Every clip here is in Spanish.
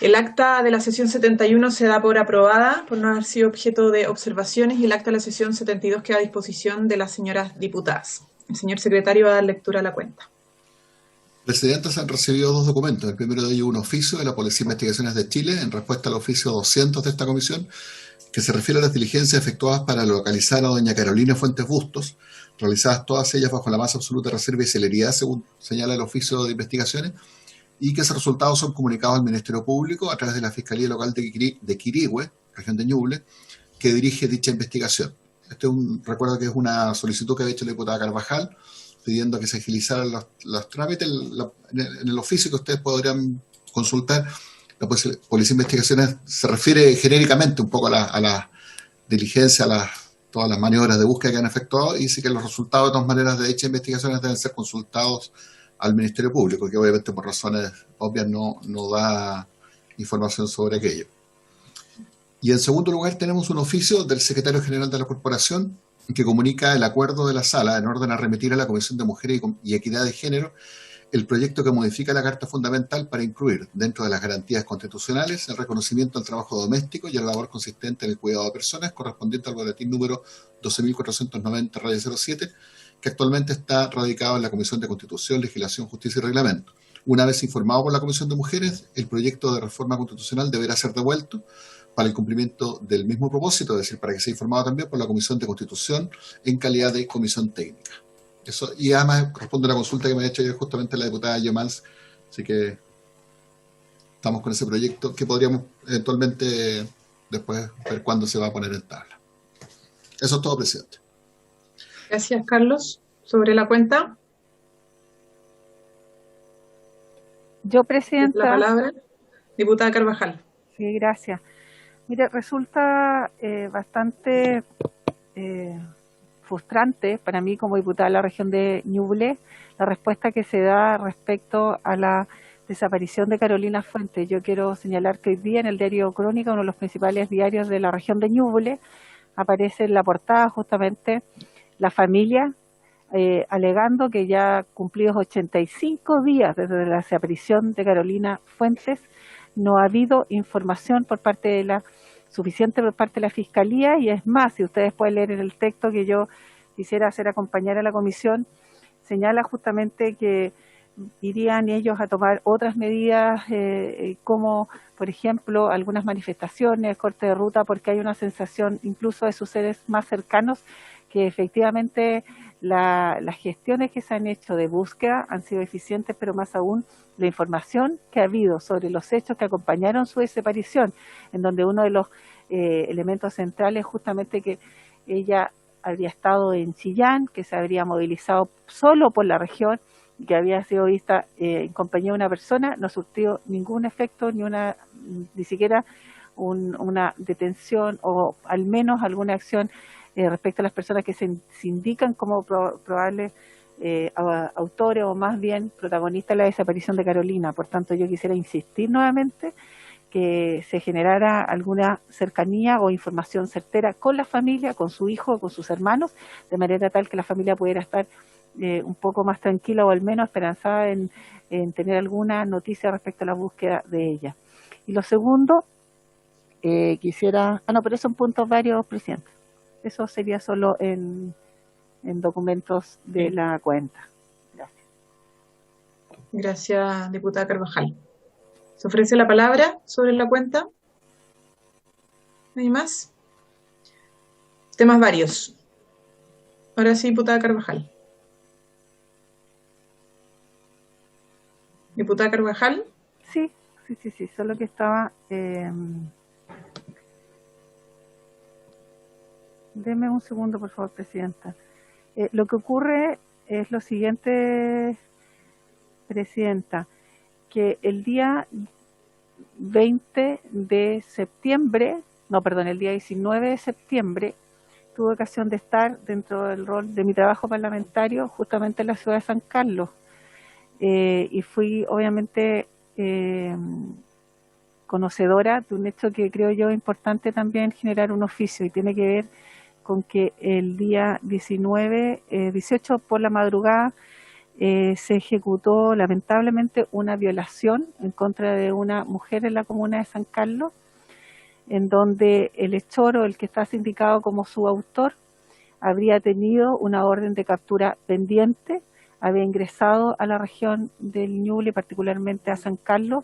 El acta de la sesión 71 se da por aprobada por no haber sido objeto de observaciones y el acta de la sesión 72 queda a disposición de las señoras diputadas. El señor secretario va a dar lectura a la cuenta. Presidenta, se han recibido dos documentos. El primero de ellos, un oficio de la Policía de Investigaciones de Chile en respuesta al oficio 200 de esta comisión, que se refiere a las diligencias efectuadas para localizar a doña Carolina Fuentes Bustos, realizadas todas ellas bajo la más absoluta reserva y celeridad, según señala el oficio de investigaciones, y que esos resultados son comunicados al Ministerio Público a través de la Fiscalía Local de Quirihue, región de Ñuble, que dirige dicha investigación. Recuerdo que es una solicitud que había hecho la diputada Carvajal, pidiendo que se agilizaran los trámites. En el oficio que ustedes podrían consultar, la Policía de Investigaciones se refiere genéricamente un poco a la diligencia, todas las maniobras de búsqueda que han efectuado, y dice que los resultados de todas maneras de dichas investigaciones deben ser consultados al Ministerio Público, que obviamente por razones obvias no da información sobre aquello. Y en segundo lugar tenemos un oficio del Secretario General de la Corporación que comunica el acuerdo de la Sala en orden a remitir a la Comisión de Mujeres y Equidad de Género el proyecto que modifica la Carta Fundamental para incluir, dentro de las garantías constitucionales, el reconocimiento al trabajo doméstico y a la labor consistente en el cuidado de personas, correspondiente al boletín número 12.490-07, que actualmente está radicado en la Comisión de Constitución, Legislación, Justicia y Reglamento. Una vez informado por la Comisión de Mujeres, el proyecto de reforma constitucional deberá ser devuelto para el cumplimiento del mismo propósito, es decir, para que sea informado también por la Comisión de Constitución en calidad de comisión técnica. Eso, y además responde a la consulta que me ha hecho ayer justamente la diputada Yomals, así que estamos con ese proyecto que podríamos eventualmente después ver cuándo se va a poner en tabla. Eso es todo, presidente. Gracias, Carlos. ¿Sobre la cuenta? Yo, presidenta. La palabra, diputada Carvajal. Sí, gracias. Mire, resulta bastante frustrante para mí como diputada de la región de Ñuble la respuesta que se da respecto a la desaparición de Carolina Fuentes. Yo quiero señalar que hoy día en el diario Crónica, uno de los principales diarios de la región de Ñuble, aparece en la portada justamente la familia alegando que ya cumplidos 85 días desde la desaparición de Carolina Fuentes, no ha habido información suficiente por parte de la Fiscalía, y es más, si ustedes pueden leer en el texto que yo quisiera hacer acompañar a la comisión, señala justamente que irían ellos a tomar otras medidas como, por ejemplo, algunas manifestaciones, corte de ruta, porque hay una sensación incluso de sus seres más cercanos que efectivamente las gestiones que se han hecho de búsqueda han sido eficientes, pero más aún la información que ha habido sobre los hechos que acompañaron su desaparición, en donde uno de los elementos centrales justamente que ella habría estado en Chillán, que se habría movilizado solo por la región, que había sido vista en compañía de una persona, no surtió ningún efecto, ni siquiera una detención o al menos alguna acción respecto a las personas que se indican como probables autores o más bien protagonistas de la desaparición de Carolina. Por tanto, yo quisiera insistir nuevamente que se generara alguna cercanía o información certera con la familia, con su hijo, con sus hermanos, de manera tal que la familia pudiera estar un poco más tranquila o al menos esperanzada en tener alguna noticia respecto a la búsqueda de ella. Y lo segundo, pero son puntos varios, presidente. Eso sería solo en documentos de la cuenta. Gracias. Gracias, diputada Carvajal. ¿Se ofrece la palabra sobre la cuenta? ¿No hay más? Temas varios. Ahora sí, diputada Carvajal. ¿Diputada Carvajal? Sí, solo que estaba... Deme un segundo, por favor, presidenta. Lo que ocurre es lo siguiente, presidenta, que el día 19 de septiembre, tuve ocasión de estar dentro del rol de mi trabajo parlamentario justamente en la ciudad de San Carlos. Y fui, obviamente, conocedora de un hecho que creo yo importante también generar un oficio, y tiene que ver con que el día 18 por la madrugada se ejecutó lamentablemente una violación en contra de una mujer en la comuna de San Carlos, en donde el hechor o el que está sindicado como su autor habría tenido una orden de captura pendiente, había ingresado a la región del Ñuble, particularmente a San Carlos,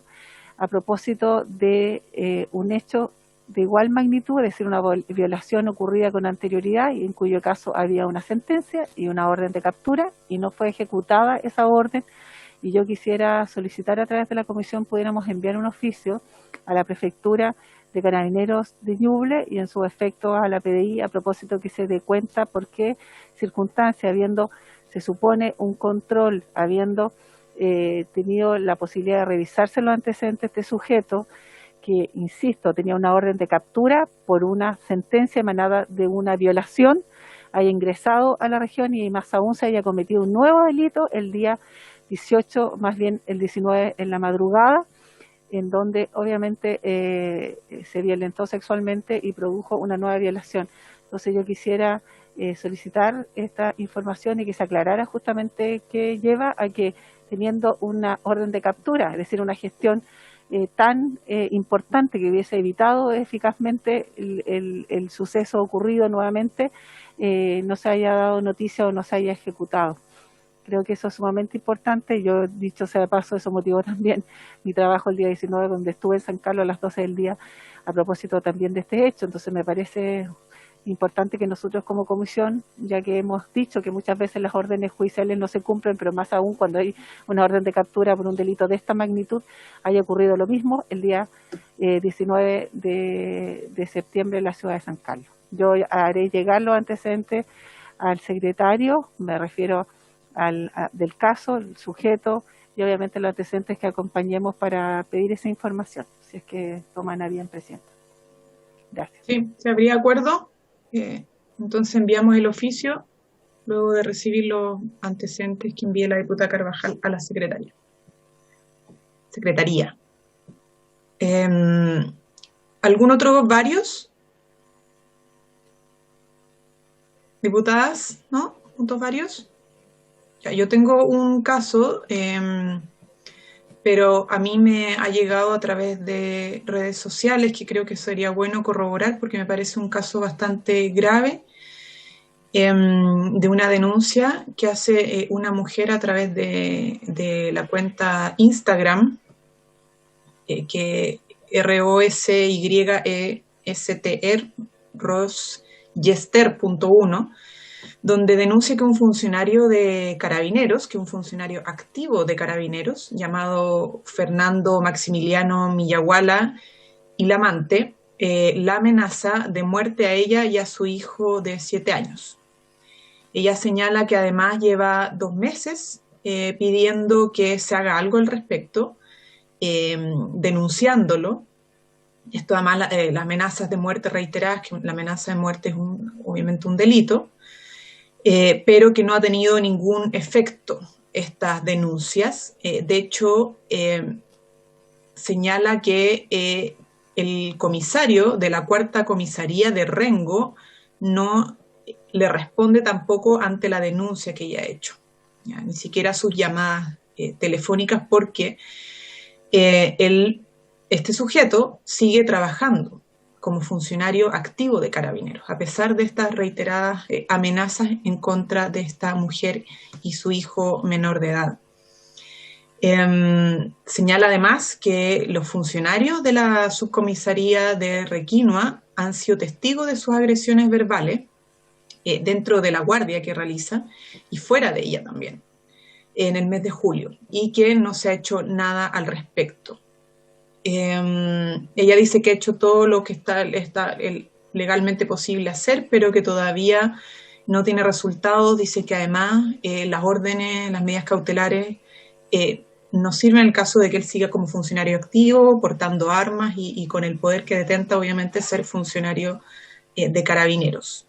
a propósito de un hecho de igual magnitud, es decir, una violación ocurrida con anterioridad y en cuyo caso había una sentencia y una orden de captura y no fue ejecutada esa orden. Y yo quisiera solicitar a través de la comisión pudiéramos enviar un oficio a la prefectura de Carabineros de Ñuble y en su efecto a la PDI a propósito que se dé cuenta por qué circunstancia, habiendo, se supone, un control, habiendo tenido la posibilidad de revisarse los antecedentes de este sujeto, que, insisto, tenía una orden de captura por una sentencia emanada de una violación, haya ingresado a la región y más aún se haya cometido un nuevo delito el día 18, más bien el 19 en la madrugada, en donde obviamente se violentó sexualmente y produjo una nueva violación. Entonces yo quisiera solicitar esta información y que se aclarara justamente qué lleva a que teniendo una orden de captura, es decir, una gestión tan importante que hubiese evitado eficazmente el suceso ocurrido nuevamente, no se haya dado noticia o no se haya ejecutado. Creo que eso es sumamente importante. Yo, dicho sea de paso, eso motivó también mi trabajo el día 19, donde estuve en San Carlos a las 12 del día, a propósito también de este hecho. Entonces me parece importante que nosotros como comisión, ya que hemos dicho que muchas veces las órdenes judiciales no se cumplen, pero más aún cuando hay una orden de captura por un delito de esta magnitud, haya ocurrido lo mismo el día 19 de septiembre en la ciudad de San Carlos. Yo haré llegar los antecedentes al secretario, me refiero del caso, el sujeto y obviamente los antecedentes que acompañemos para pedir esa información, si es que toman a bien, Presidenta. Gracias. Sí, ¿se habría acuerdo? Entonces enviamos el oficio luego de recibir los antecedentes que envíe la diputada Carvajal a la secretaría. ¿Algún otro varios? ¿Diputadas? ¿No? ¿Puntos varios? Ya, yo tengo un caso, pero a mí me ha llegado a través de redes sociales que creo que sería bueno corroborar porque me parece un caso bastante grave, de una denuncia que hace una mujer a través de la cuenta Instagram, que ROSYESTR, Rosyester.1, donde denuncia que un funcionario de Carabineros, que un funcionario activo de Carabineros, llamado Fernando Maximiliano Millaguala Ilamante, la amenaza de muerte a ella y a su hijo de 7 años. Ella señala que además lleva 2 meses pidiendo que se haga algo al respecto, denunciándolo. Esto además, las amenazas de muerte reiteradas, que la amenaza de muerte es obviamente un delito, pero que no ha tenido ningún efecto estas denuncias. De hecho, señala que el comisario de la cuarta comisaría de Rengo no le responde tampoco ante la denuncia que ella ha hecho, ¿ya? Ni siquiera sus llamadas telefónicas, porque este sujeto sigue trabajando como funcionario activo de Carabineros, a pesar de estas reiteradas amenazas en contra de esta mujer y su hijo menor de edad. Señala además que los funcionarios de la subcomisaría de Requinoa han sido testigos de sus agresiones verbales dentro de la guardia que realiza y fuera de ella también, en el mes de julio, y que no se ha hecho nada al respecto. Ella dice que ha hecho todo lo que está legalmente posible hacer, pero que todavía no tiene resultados. Dice que además las órdenes, las medidas cautelares no sirven en el caso de que él siga como funcionario activo, portando armas y con el poder que detenta, obviamente, ser funcionario de Carabineros.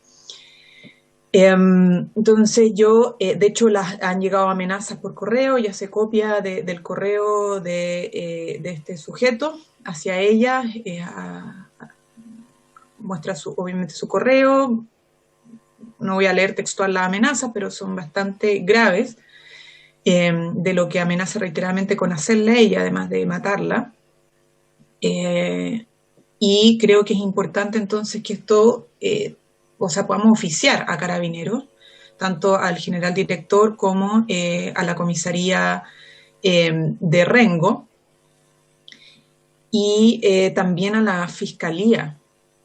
Entonces de hecho han llegado amenazas por correo, ya se copia del correo de este sujeto hacia ella, muestra obviamente su correo. No voy a leer textual las amenazas, pero son bastante graves. de lo que amenaza reiteradamente con hacerle a ella, además de matarla. Y creo que es importante entonces que esto, podamos oficiar a Carabineros, tanto al general director como a la comisaría de Rengo, y también a la fiscalía,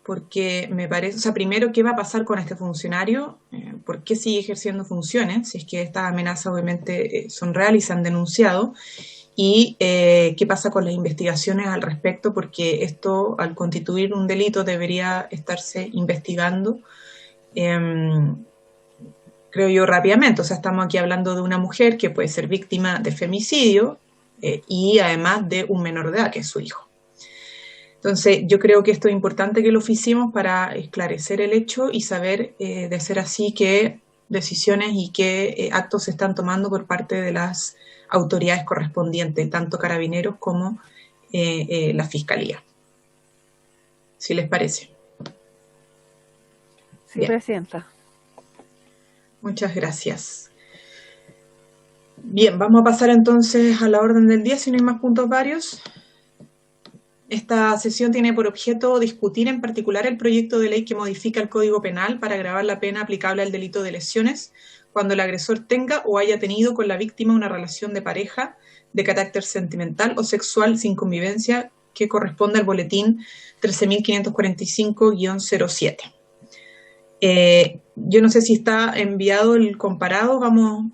porque me parece, o sea, primero, ¿qué va a pasar con este funcionario? ¿Por qué sigue ejerciendo funciones? Si es que estas amenazas obviamente son reales y se han denunciado. Y qué pasa con las investigaciones al respecto, porque esto, al constituir un delito, debería estarse investigando, creo yo, rápidamente. O sea, estamos aquí hablando de una mujer que puede ser víctima de femicidio y además de un menor de edad, que es su hijo. Entonces, yo creo que esto es importante que lo oficiemos para esclarecer el hecho y saber, de ser así, qué decisiones y qué actos se están tomando por parte de las autoridades correspondientes, tanto Carabineros como la Fiscalía. ¿Si les parece? Sí, bien. Presidenta. Muchas gracias. Bien, vamos a pasar entonces a la orden del día, si no hay más puntos varios. Esta sesión tiene por objeto discutir en particular el proyecto de ley que modifica el Código Penal para agravar la pena aplicable al delito de lesiones cuando el agresor tenga o haya tenido con la víctima una relación de pareja de carácter sentimental o sexual sin convivencia, que corresponde al boletín 13.545-07. Yo no sé si está enviado el comparado,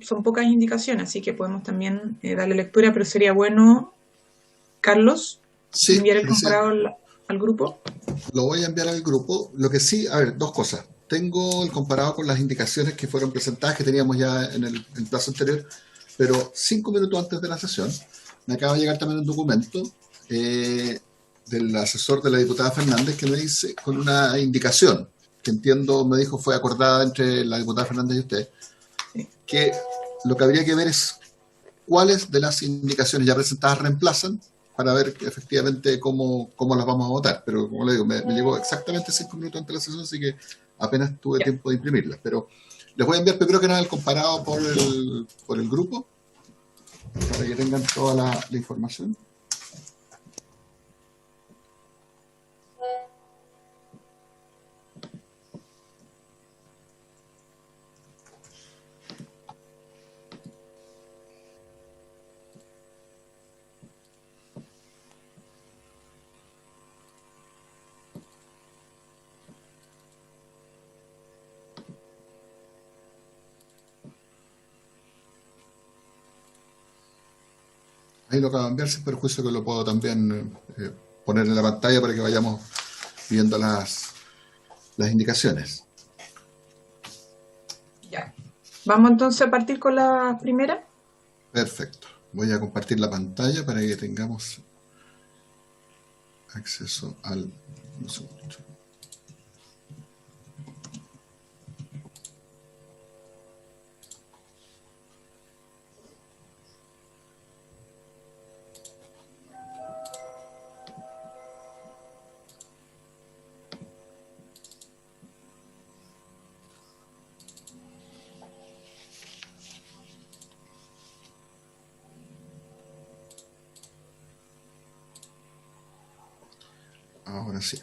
son pocas indicaciones, así que podemos también darle lectura, pero sería bueno, Carlos, sí, enviar el comparado al grupo. Lo voy a enviar al grupo. Lo que sí, a ver, dos cosas. Tengo el comparado con las indicaciones que fueron presentadas, que teníamos ya en el plazo anterior, pero 5 minutos antes de la sesión me acaba de llegar también un documento del asesor de la diputada Fernández que me dice, con una indicación, que entiendo, me dijo, fue acordada entre la diputada Fernández y usted, que lo que habría que ver es cuáles de las indicaciones ya presentadas reemplazan, para ver efectivamente cómo las vamos a votar. Pero como le digo, me llegó exactamente 5 minutos antes de la sesión, así que apenas tuve tiempo de imprimirlas. Pero les voy a enviar primero que nada el comparado por el grupo, para que tengan toda la información. Ahí lo acabo de enviar, sin perjuicio que lo puedo también poner en la pantalla para que vayamos viendo las indicaciones. Ya. ¿Vamos entonces a partir con la primera? Perfecto. Voy a compartir la pantalla para que tengamos acceso al... Un segundito. Ahora sí.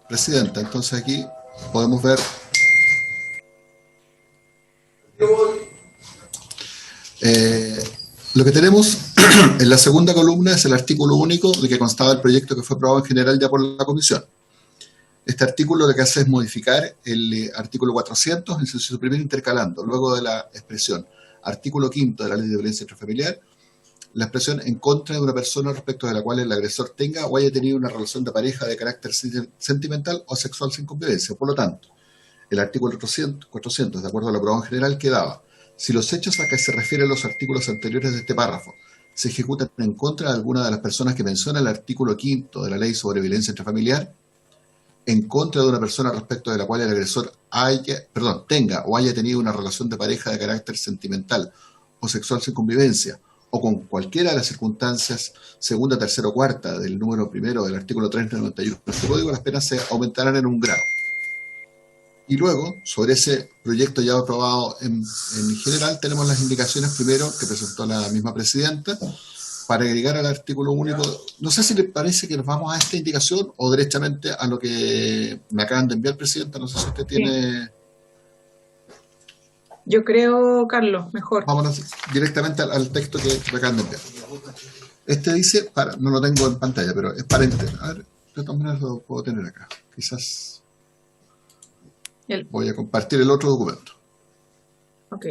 Presidenta, entonces aquí podemos ver lo que tenemos en la segunda columna es el artículo único de que constaba el proyecto que fue aprobado en general ya por la comisión. Este artículo lo que hace es modificar el artículo 400, en su primero intercalando, luego de la expresión artículo 5 de la Ley de Violencia Intrafamiliar, la expresión en contra de una persona respecto de la cual el agresor tenga o haya tenido una relación de pareja de carácter sentimental o sexual sin convivencia. Por lo tanto, el artículo 400, de acuerdo a lo aprobado en general, quedaba: si los hechos a que se refieren los artículos anteriores de este párrafo se ejecutan en contra de alguna de las personas que menciona el artículo 5 de la Ley sobre Violencia Intrafamiliar, en contra de una persona respecto de la cual el agresor tenga o haya tenido una relación de pareja de carácter sentimental o sexual sin convivencia, o con cualquiera de las circunstancias segunda, tercera o cuarta del número primero del artículo 391 de este código, las penas se aumentarán en un grado. Y luego, sobre ese proyecto ya aprobado en general, tenemos las indicaciones primero que presentó la misma presidenta para agregar al artículo único. No sé si le parece que nos vamos a esta indicación o derechamente a lo que me acaban de enviar, presidenta. No sé si usted tiene... Yo creo, Carlos, mejor. Vámonos directamente al texto que me acaban de enviar. Este dice, no lo tengo en pantalla, pero es para entender. A ver, de todas maneras lo puedo tener acá. Quizás voy a compartir el otro documento. Ok.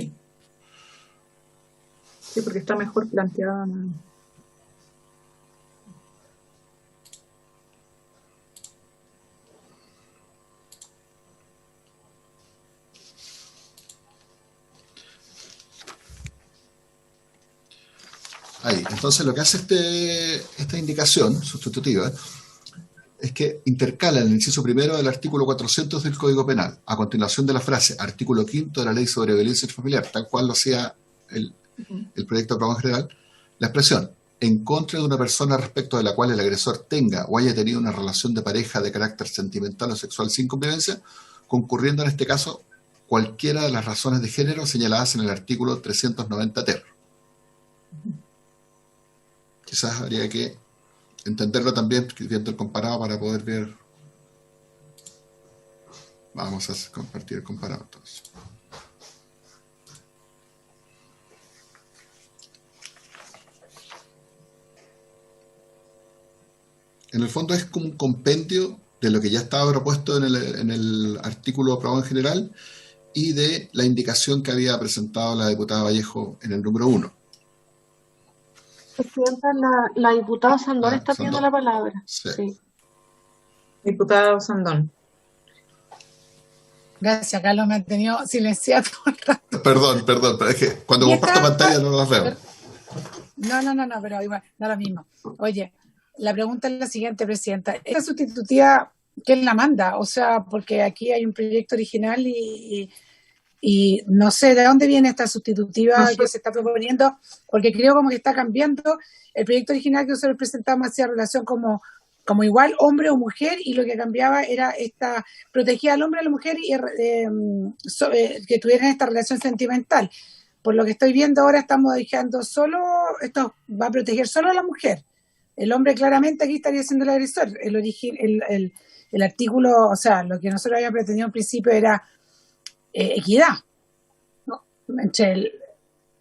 Sí, porque está mejor planteado. Ahí, entonces lo que hace esta indicación sustitutiva es que intercala en el inciso primero del artículo 400 del Código Penal, a continuación de la frase artículo 5º de la Ley sobre Violencia Intrafamiliar, tal cual lo hacía el proyecto aprobado en general, la expresión en contra de una persona respecto de la cual el agresor tenga o haya tenido una relación de pareja de carácter sentimental o sexual sin convivencia, concurriendo en este caso cualquiera de las razones de género señaladas en el artículo 390 ter. Quizás habría que entenderlo también viendo el comparado para poder ver. Vamos a compartir el comparado entonces. En el fondo es como un compendio de lo que ya estaba propuesto en el artículo aprobado en general y de la indicación que había presentado la diputada Vallejo en el número 1. Presidenta, la diputada Sandón está pidiendo la palabra. Sí. Diputado Sandón. Gracias, Carlos, me ha tenido silenciado todo el rato. Perdón, pero es que cuando comparto pantalla no las veo. No, pero igual, da lo mismo. Oye, la pregunta es la siguiente, presidenta. ¿Esta sustitutiva quién la manda? O sea, porque aquí hay un proyecto original y no sé de dónde viene esta sustitutiva que se está proponiendo, porque creo como que está cambiando. El proyecto original que nosotros presentamos hacía relación como igual hombre o mujer, y lo que cambiaba era protegía al hombre y a la mujer y que tuvieran esta relación sentimental. Por lo que estoy viendo ahora estamos dejando esto va a proteger solo a la mujer. El hombre claramente aquí estaría siendo el agresor. El artículo, o sea, lo que nosotros habíamos pretendido en principio era equidad.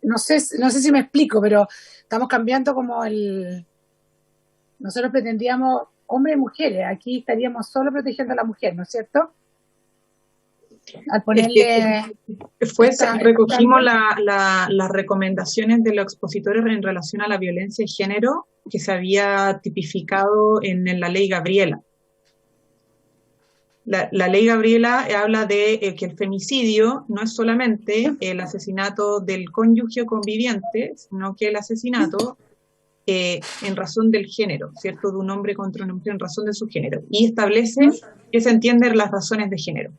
No sé si me explico, pero estamos cambiando nosotros pretendíamos hombres y mujeres, aquí estaríamos solo protegiendo a la mujer, ¿no es cierto? Al ponerle... Recogimos las recomendaciones de los expositores en relación a la violencia de género que se había tipificado en la ley Gabriela. La ley Gabriela habla de que el femicidio no es solamente el asesinato del cónyuge o conviviente, sino que el asesinato en razón del género, ¿cierto? De un hombre contra una mujer en razón de su género. Y establece que se entienden las razones de género.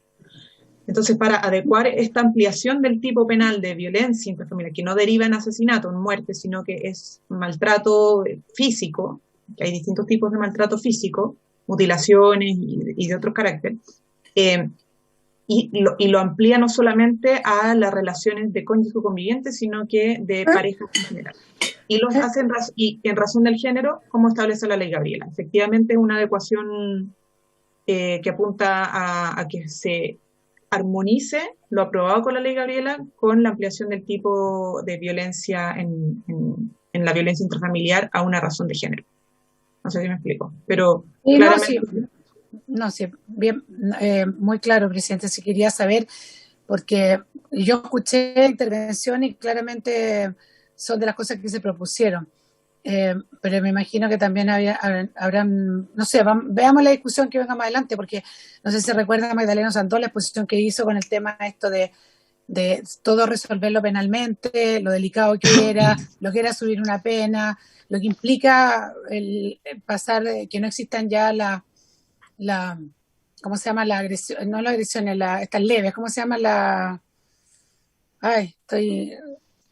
Entonces, para adecuar esta ampliación del tipo penal de violencia intrafamiliar, que no deriva en asesinato, en muerte, sino que es maltrato físico, que hay distintos tipos de maltrato físico, mutilaciones y de otros caracteres, y lo amplía no solamente a las relaciones de cónyuge conviviente, sino que de parejas en general. Y los hace en razón del género, como establece la ley Gabriela. Efectivamente es una adecuación que apunta a que se armonice lo aprobado con la ley Gabriela con la ampliación del tipo de violencia en la violencia intrafamiliar a una razón de género. No sé si me explico, pero claramente... Sí, bien, muy claro, presidente. Si quería saber, porque yo escuché la intervención y claramente son de las cosas que se propusieron, pero me imagino que también habrán, no sé, veamos la discusión que venga más adelante, porque no sé si recuerda a Magdalena Sandón la exposición que hizo con el tema esto de todo resolverlo penalmente, lo delicado que era subir una pena, lo que implica el pasar de que no existan ya ¿cómo se llama? La agresión, no la agresión, estas leves, ¿cómo se llama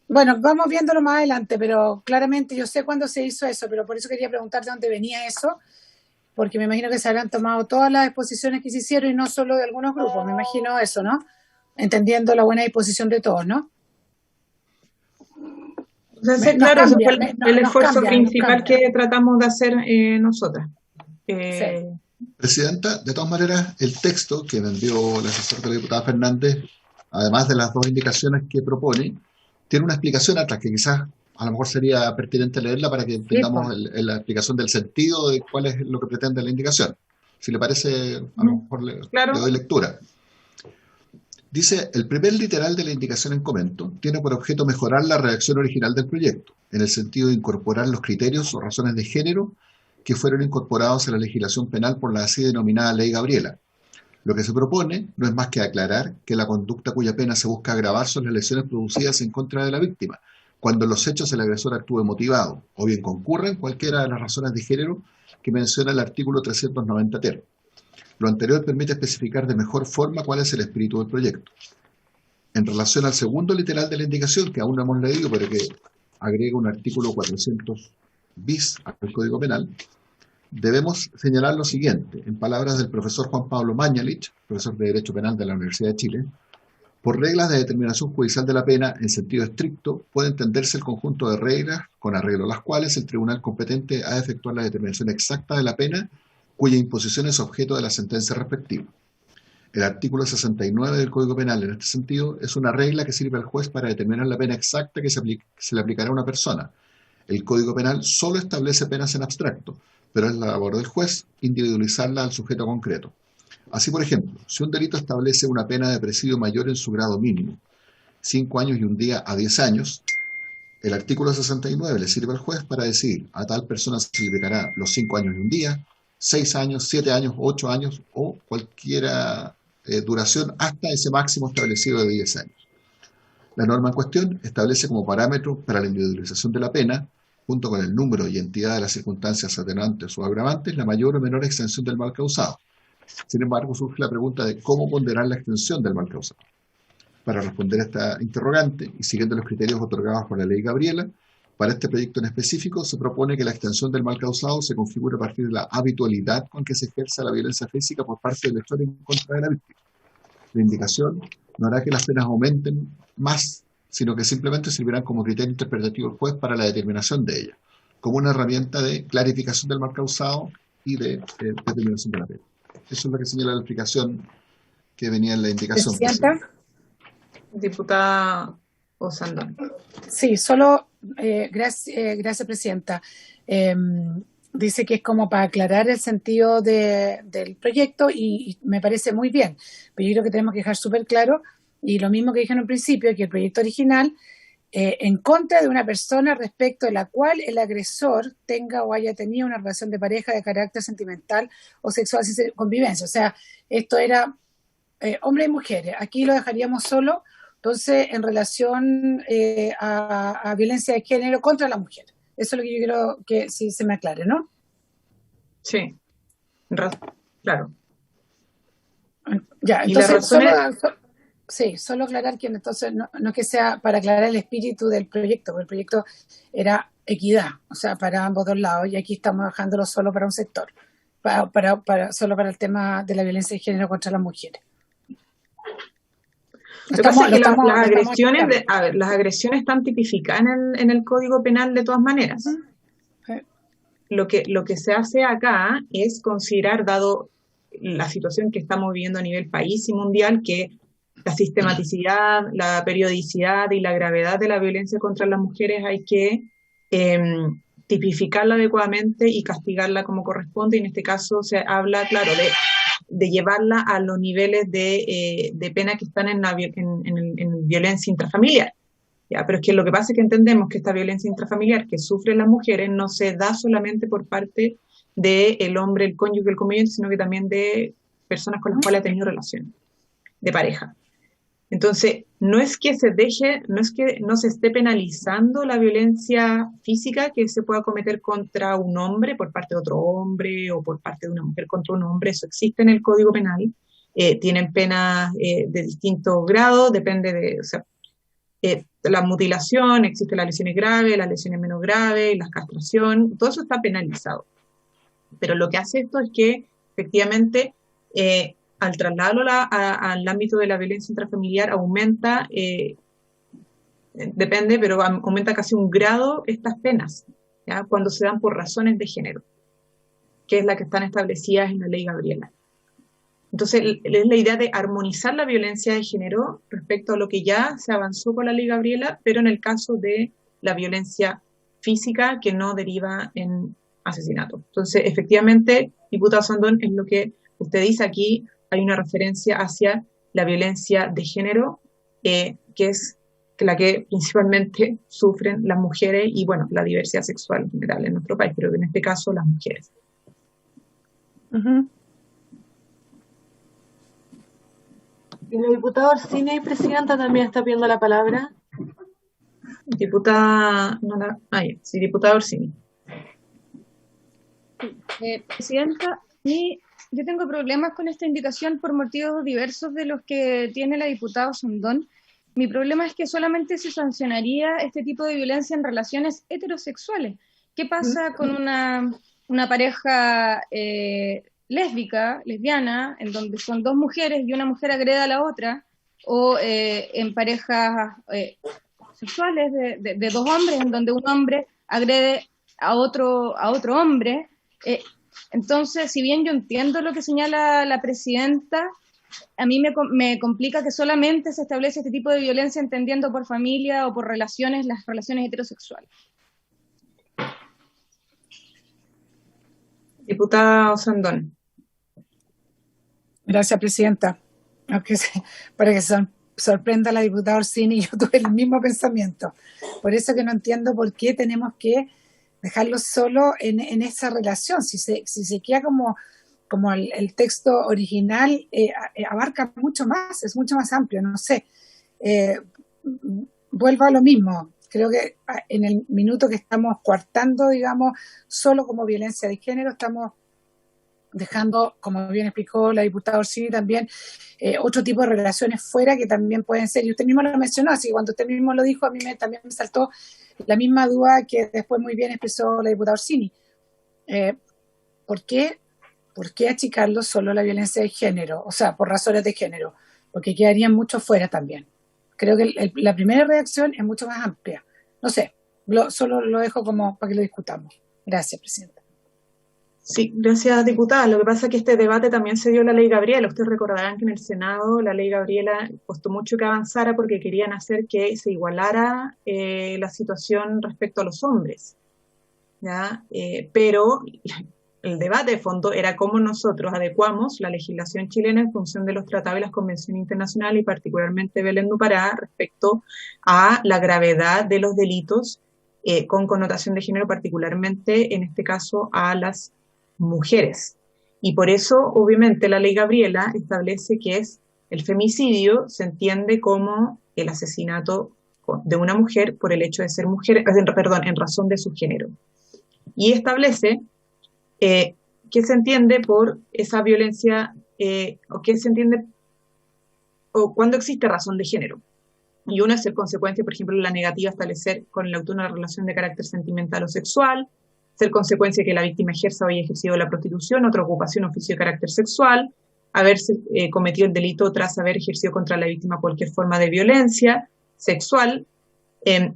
bueno, vamos viéndolo más adelante, pero claramente yo sé cuándo se hizo eso, pero por eso quería preguntar de dónde venía eso, porque me imagino que se habrán tomado todas las exposiciones que se hicieron y no solo de algunos grupos, me imagino eso, ¿no? Entendiendo la buena disposición de todos, ¿no? Entonces, Nos claro, ese cambia, fue el nos esfuerzo cambia, nos principal cambia. que tratamos de hacer nosotras. Sí. Presidenta, de todas maneras, el texto que me envió el asesor de la diputada Fernández, además de las dos indicaciones que propone, tiene una explicación atrás que quizás a lo mejor sería pertinente leerla para que Sí, entendamos pues. la explicación del sentido de cuál es lo que pretende la indicación. Si le parece, a lo mejor le Claro. doy lectura. Dice, el primer literal de la indicación en comento tiene por objeto mejorar la redacción original del proyecto, en el sentido de incorporar los criterios o razones de género que fueron incorporados en la legislación penal por la así denominada Ley Gabriela. Lo que se propone no es más que aclarar que la conducta cuya pena se busca agravar son las lesiones producidas en contra de la víctima, cuando en los hechos el agresor actúe motivado o bien concurren cualquiera de las razones de género que menciona el artículo 390 ter. Lo anterior permite especificar de mejor forma cuál es el espíritu del proyecto. En relación al segundo literal de la indicación, que aún no hemos leído, pero que agrega un artículo 400 bis al Código Penal, debemos señalar lo siguiente, en palabras del profesor Juan Pablo Mañalich, profesor de Derecho Penal de la Universidad de Chile: por reglas de determinación judicial de la pena, en sentido estricto, puede entenderse el conjunto de reglas con arreglo a las cuales el tribunal competente ha de efectuar la determinación exacta de la pena cuya imposición es objeto de la sentencia respectiva. El artículo 69 del Código Penal, en este sentido, es una regla que sirve al juez para determinar la pena exacta que se le aplicará a una persona. El Código Penal solo establece penas en abstracto, pero es la labor del juez individualizarla al sujeto concreto. Así, por ejemplo, si un delito establece una pena de presidio mayor en su grado mínimo, 5 años y un día a 10 años, el artículo 69 le sirve al juez para decidir a tal persona se le aplicará los 5 años y un día, 6 años, 7 años, 8 años o cualquiera duración hasta ese máximo establecido de 10 años. La norma en cuestión establece como parámetro para la individualización de la pena, junto con el número y entidad de las circunstancias atenuantes o agravantes, la mayor o menor extensión del mal causado. Sin embargo, surge la pregunta de cómo ponderar la extensión del mal causado. Para responder a esta interrogante, y siguiendo los criterios otorgados por la Ley Gabriela, para este proyecto en específico se propone que la extensión del mal causado se configure a partir de la habitualidad con que se ejerza la violencia física por parte del lector en contra de la víctima. La indicación no hará que las penas aumenten más, sino que simplemente servirán como criterio interpretativo del juez para la determinación de ellas, como una herramienta de clarificación del mal causado y de determinación de la pena. Eso es lo que señala la explicación que venía en la indicación. Presidenta. Diputada Osandón. Sí, solo, gracias, Presidenta. Dice que es como para aclarar el sentido del proyecto y me parece muy bien, pero yo creo que tenemos que dejar súper claro, y lo mismo que dije en un principio, que el proyecto original, en contra de una persona respecto de la cual el agresor tenga o haya tenido una relación de pareja de carácter sentimental o sexual sin convivencia. O sea, esto era hombres y mujeres. Aquí lo dejaríamos solo, entonces, en relación a violencia de género contra la mujer. Eso es lo que yo quiero que sí se me aclare, ¿no? Sí, claro. Ya, Y las entonces, razones... solo aclarar que entonces no que sea para aclarar el espíritu del proyecto, porque el proyecto era equidad, o sea, para ambos dos lados, y aquí estamos dejándolo solo para un sector, solo para el tema de la violencia de género contra las mujeres. Lo que pasa es que las agresiones están tipificadas en el Código Penal de todas maneras. Lo que se hace acá es considerar, dado la situación que estamos viviendo a nivel país y mundial, que la sistematicidad, la periodicidad y la gravedad de la violencia contra las mujeres hay que tipificarla adecuadamente y castigarla como corresponde, y en este caso se habla, claro, de llevarla a los niveles de pena que están en violencia intrafamiliar. ¿Ya? Pero es que lo que pasa es que entendemos que esta violencia intrafamiliar que sufren las mujeres no se da solamente por parte del hombre, el cónyuge, el conviviente, sino que también de personas con las cuales ha tenido relaciones de pareja. Entonces, no es que no se esté penalizando la violencia física que se pueda cometer contra un hombre por parte de otro hombre o por parte de una mujer contra un hombre. Eso existe en el Código Penal. Tienen penas de distintos grados, depende de, o sea, la mutilación, existen las lesiones graves, las lesiones menos graves, la castración, todo eso está penalizado. Pero lo que hace esto es que efectivamente al trasladarlo al ámbito de la violencia intrafamiliar aumenta, depende, pero aumenta casi un grado estas penas, ¿ya? Cuando se dan por razones de género, que es la que están establecidas en la Ley Gabriela. Entonces, es la idea de armonizar la violencia de género respecto a lo que ya se avanzó con la Ley Gabriela, pero en el caso de la violencia física que no deriva en asesinato. Entonces, efectivamente, diputado Sandón, es lo que usted dice aquí, hay una referencia hacia la violencia de género, que es la que principalmente sufren las mujeres y, bueno, la diversidad sexual en general en nuestro país, pero en este caso las mujeres. Y la diputada Orsini, presidenta, también está pidiendo la palabra. Diputada, sí, diputada Orsini. Presidenta, yo tengo problemas con esta indicación por motivos diversos de los que tiene la diputada Sandón. Mi problema es que solamente se sancionaría este tipo de violencia en relaciones heterosexuales. ¿Qué pasa con una pareja lesbiana, en donde son dos mujeres y una mujer agrede a la otra, o en parejas sexuales de dos hombres, en donde un hombre agrede a otro hombre? Entonces, si bien yo entiendo lo que señala la presidenta, a mí me complica que solamente se establece este tipo de violencia entendiendo por familia o por relaciones, las relaciones heterosexuales. Diputada Sandón. Gracias, presidenta. Para que sorprenda a la diputada Orsini, yo tuve el mismo pensamiento. Por eso que no entiendo por qué tenemos que dejarlo solo en esa relación. Si se queda como el texto original, abarca mucho más, es mucho más amplio, no sé. Vuelvo a lo mismo. Creo que en el minuto que estamos coartando, digamos, solo como violencia de género, estamos dejando, como bien explicó la diputada Orsini también, otro tipo de relaciones fuera que también pueden ser, y usted mismo lo mencionó, así que cuando usted mismo lo dijo, a mí también me saltó la misma duda que después muy bien expresó la diputada Orsini. ¿Por qué achicarlo solo a la violencia de género? O sea, por razones de género, porque quedarían mucho fuera también. Creo que la primera reacción es mucho más amplia. No sé, solo lo dejo como para que lo discutamos. Gracias, presidenta. Sí, gracias, diputada. Lo que pasa es que este debate también se dio en la Ley Gabriela. Ustedes recordarán que en el Senado la Ley Gabriela costó mucho que avanzara porque querían hacer que se igualara la situación respecto a los hombres, ¿ya? Pero el debate de fondo era cómo nosotros adecuamos la legislación chilena en función de los tratados y las convenciones internacionales y particularmente Belén do Pará respecto a la gravedad de los delitos con connotación de género, particularmente en este caso a las mujeres. Y por eso, obviamente, la Ley Gabriela establece que es el femicidio, se entiende como el asesinato de una mujer por el hecho de ser mujer, en razón de su género. Y establece qué se entiende por esa violencia, o qué se entiende, o cuando existe razón de género. Y uno es ser consecuencia, por ejemplo, la negativa a establecer con el autor una relación de carácter sentimental o sexual, ser consecuencia de que la víctima ejerza o haya ejercido la prostitución, otra ocupación, oficio de carácter sexual, haberse cometido el delito tras haber ejercido contra la víctima cualquier forma de violencia sexual,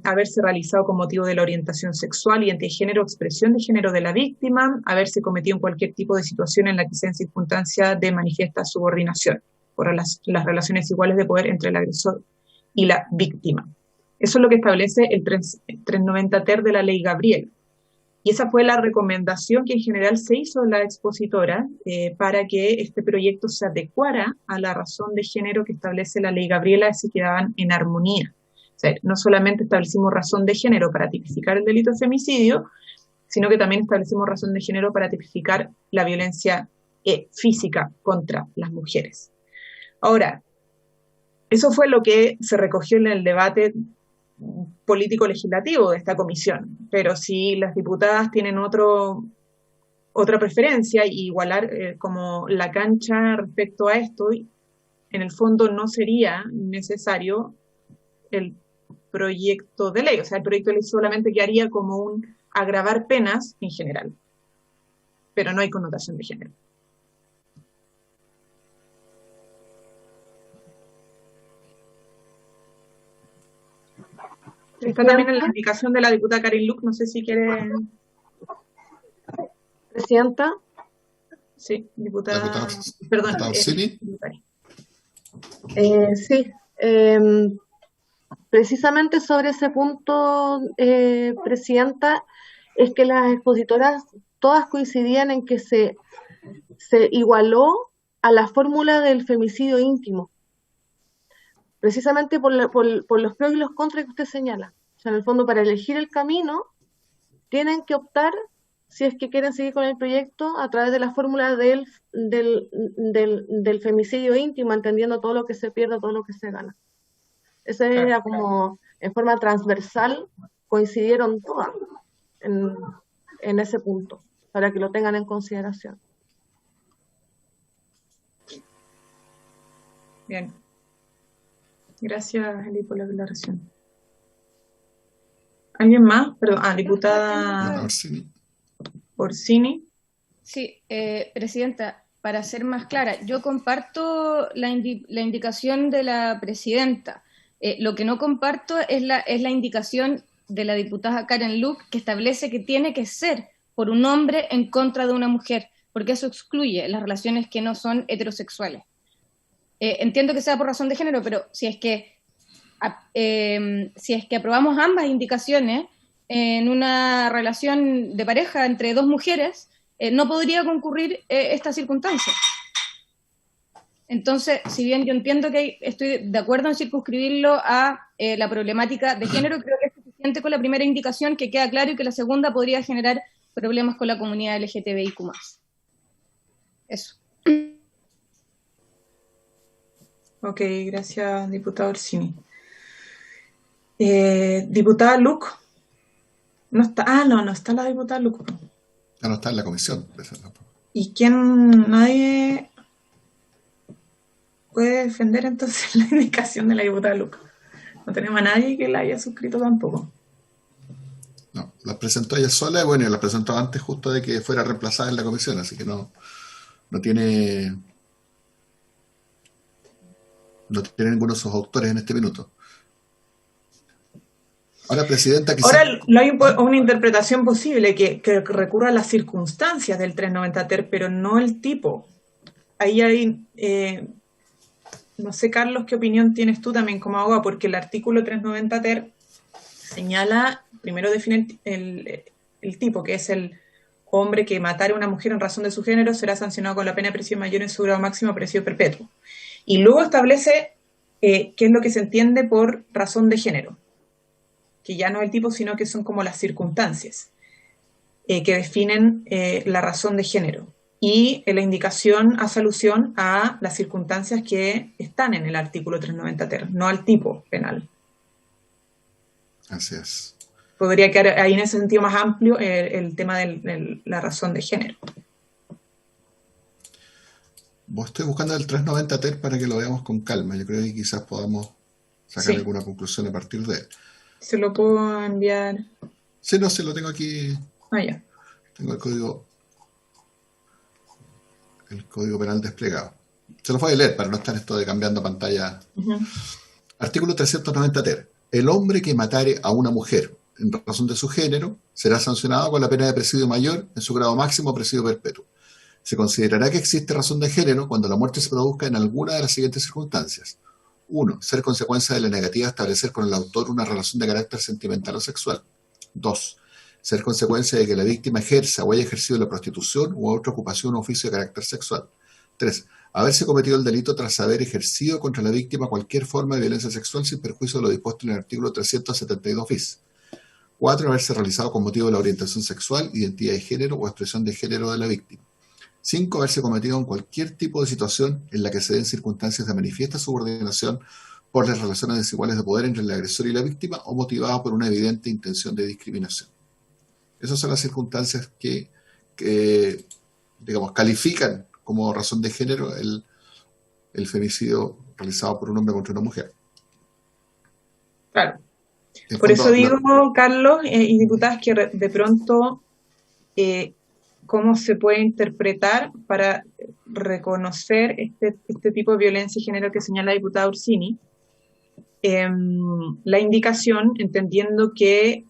haberse realizado con motivo de la orientación sexual, identidad de género o expresión de género de la víctima, haberse cometido en cualquier tipo de situación en la que sea en circunstancia de manifiesta subordinación, por las relaciones iguales de poder entre el agresor y la víctima. Eso es lo que establece el 390 ter de la Ley Gabriela. Y esa fue la recomendación que en general se hizo la expositora para que este proyecto se adecuara a la razón de género que establece la Ley Gabriela y se quedaban en armonía. O sea, no solamente establecimos razón de género para tipificar el delito de femicidio, sino que también establecimos razón de género para tipificar la violencia física contra las mujeres. Ahora, eso fue lo que se recogió en el debate político-legislativo de esta comisión, pero si las diputadas tienen otra preferencia y igualar como la cancha respecto a esto, en el fondo no sería necesario el proyecto de ley, o sea, el proyecto de ley solamente quedaría como un agravar penas en general. pero no hay connotación de género. Está también en la indicación de la diputada Karin Luc, no sé si quiere... Presidenta, Sí, La diputada... diputada, Perdón, diputada Orsini. sí, precisamente sobre ese punto, Presidenta, es que las expositoras todas coincidían en que se igualó a la fórmula del femicidio íntimo, precisamente por los pros y los contras que usted señala. O sea, en el fondo, para elegir el camino, tienen que optar, si es que quieren seguir con el proyecto, a través de la fórmula del femicidio íntimo, entendiendo todo lo que se pierde, todo lo que se gana. Ese era como, en forma transversal, coincidieron todas en ese punto, para que lo tengan en consideración. Bien. Gracias, Eli, por la aclaración. ¿Alguien más? Perdón, diputada Orsini. Orsini. Sí, Presidenta, para ser más clara, yo comparto la indicación de la Presidenta. Lo que no comparto es la indicación de la diputada Karin Luc, que establece que tiene que ser por un hombre en contra de una mujer, porque eso excluye las relaciones que no son heterosexuales. Entiendo que sea por razón de género, pero si es que aprobamos ambas indicaciones en una relación de pareja entre dos mujeres, no podría concurrir esta circunstancia. Entonces, si bien yo entiendo que estoy de acuerdo en circunscribirlo a la problemática de género, creo que es suficiente con la primera indicación, que queda claro, y que la segunda podría generar problemas con la comunidad LGTBIQ+. Eso. Ok, gracias, diputada Orsini. Diputada Luc. No está, no está la diputada Luc. Ya no está en la comisión. ¿Y quién? Nadie puede defender entonces la indicación de la diputada Luc. No tenemos a nadie que la haya suscrito tampoco. No, la presentó ella sola, y bueno, y la presentó antes justo de que fuera reemplazada en la comisión, así que no tiene ninguno de sus autores en este minuto. Ahora, Presidenta, quizás... Ahora hay una interpretación posible que recurra a las circunstancias del 390 ter, pero no el tipo. Ahí hay... no sé, Carlos, ¿qué opinión tienes tú también como abogado? Porque el artículo 390 ter señala, primero define el tipo, que es el hombre que matare a una mujer en razón de su género será sancionado con la pena de prisión mayor en su grado máximo a presidio perpetuo. Y luego establece qué es lo que se entiende por razón de género, que ya no es el tipo, sino que son como las circunstancias que definen la razón de género. Y la indicación hace alusión a las circunstancias que están en el artículo 390 ter, no al tipo penal. Así es. Podría quedar ahí en ese sentido más amplio el tema de la razón de género. Estoy buscando el 390 ter para que lo veamos con calma. Yo creo que quizás podamos sacar alguna conclusión a partir de él. ¿Se lo puedo enviar? Sí, no, sí, lo tengo aquí. Ya. Tengo el código penal desplegado. Se lo voy a leer para no estar esto de cambiando pantalla. Artículo 390 ter. El hombre que matare a una mujer en razón de su género será sancionado con la pena de presidio mayor en su grado máximo a presidio perpetuo. Se considerará que existe razón de género cuando la muerte se produzca en alguna de las siguientes circunstancias. 1. Ser consecuencia de la negativa a establecer con el autor una relación de carácter sentimental o sexual. 2. Ser consecuencia de que la víctima ejerza o haya ejercido la prostitución u otra ocupación o oficio de carácter sexual. 3. Haberse cometido el delito tras haber ejercido contra la víctima cualquier forma de violencia sexual sin perjuicio de lo dispuesto en el artículo 372 bis. 4. Haberse realizado con motivo de la orientación sexual, identidad de género o expresión de género de la víctima. 5. Haberse cometido en cualquier tipo de situación en la que se den circunstancias de manifiesta subordinación por las relaciones desiguales de poder entre el agresor y la víctima o motivada por una evidente intención de discriminación. Esas son las circunstancias que digamos, califican como razón de género el femicidio realizado por un hombre contra una mujer. Claro. Por eso digo, Carlos y diputadas, que de pronto cómo se puede interpretar para reconocer este tipo de violencia de género que señala la diputada Ursini. La indicación, entendiendo que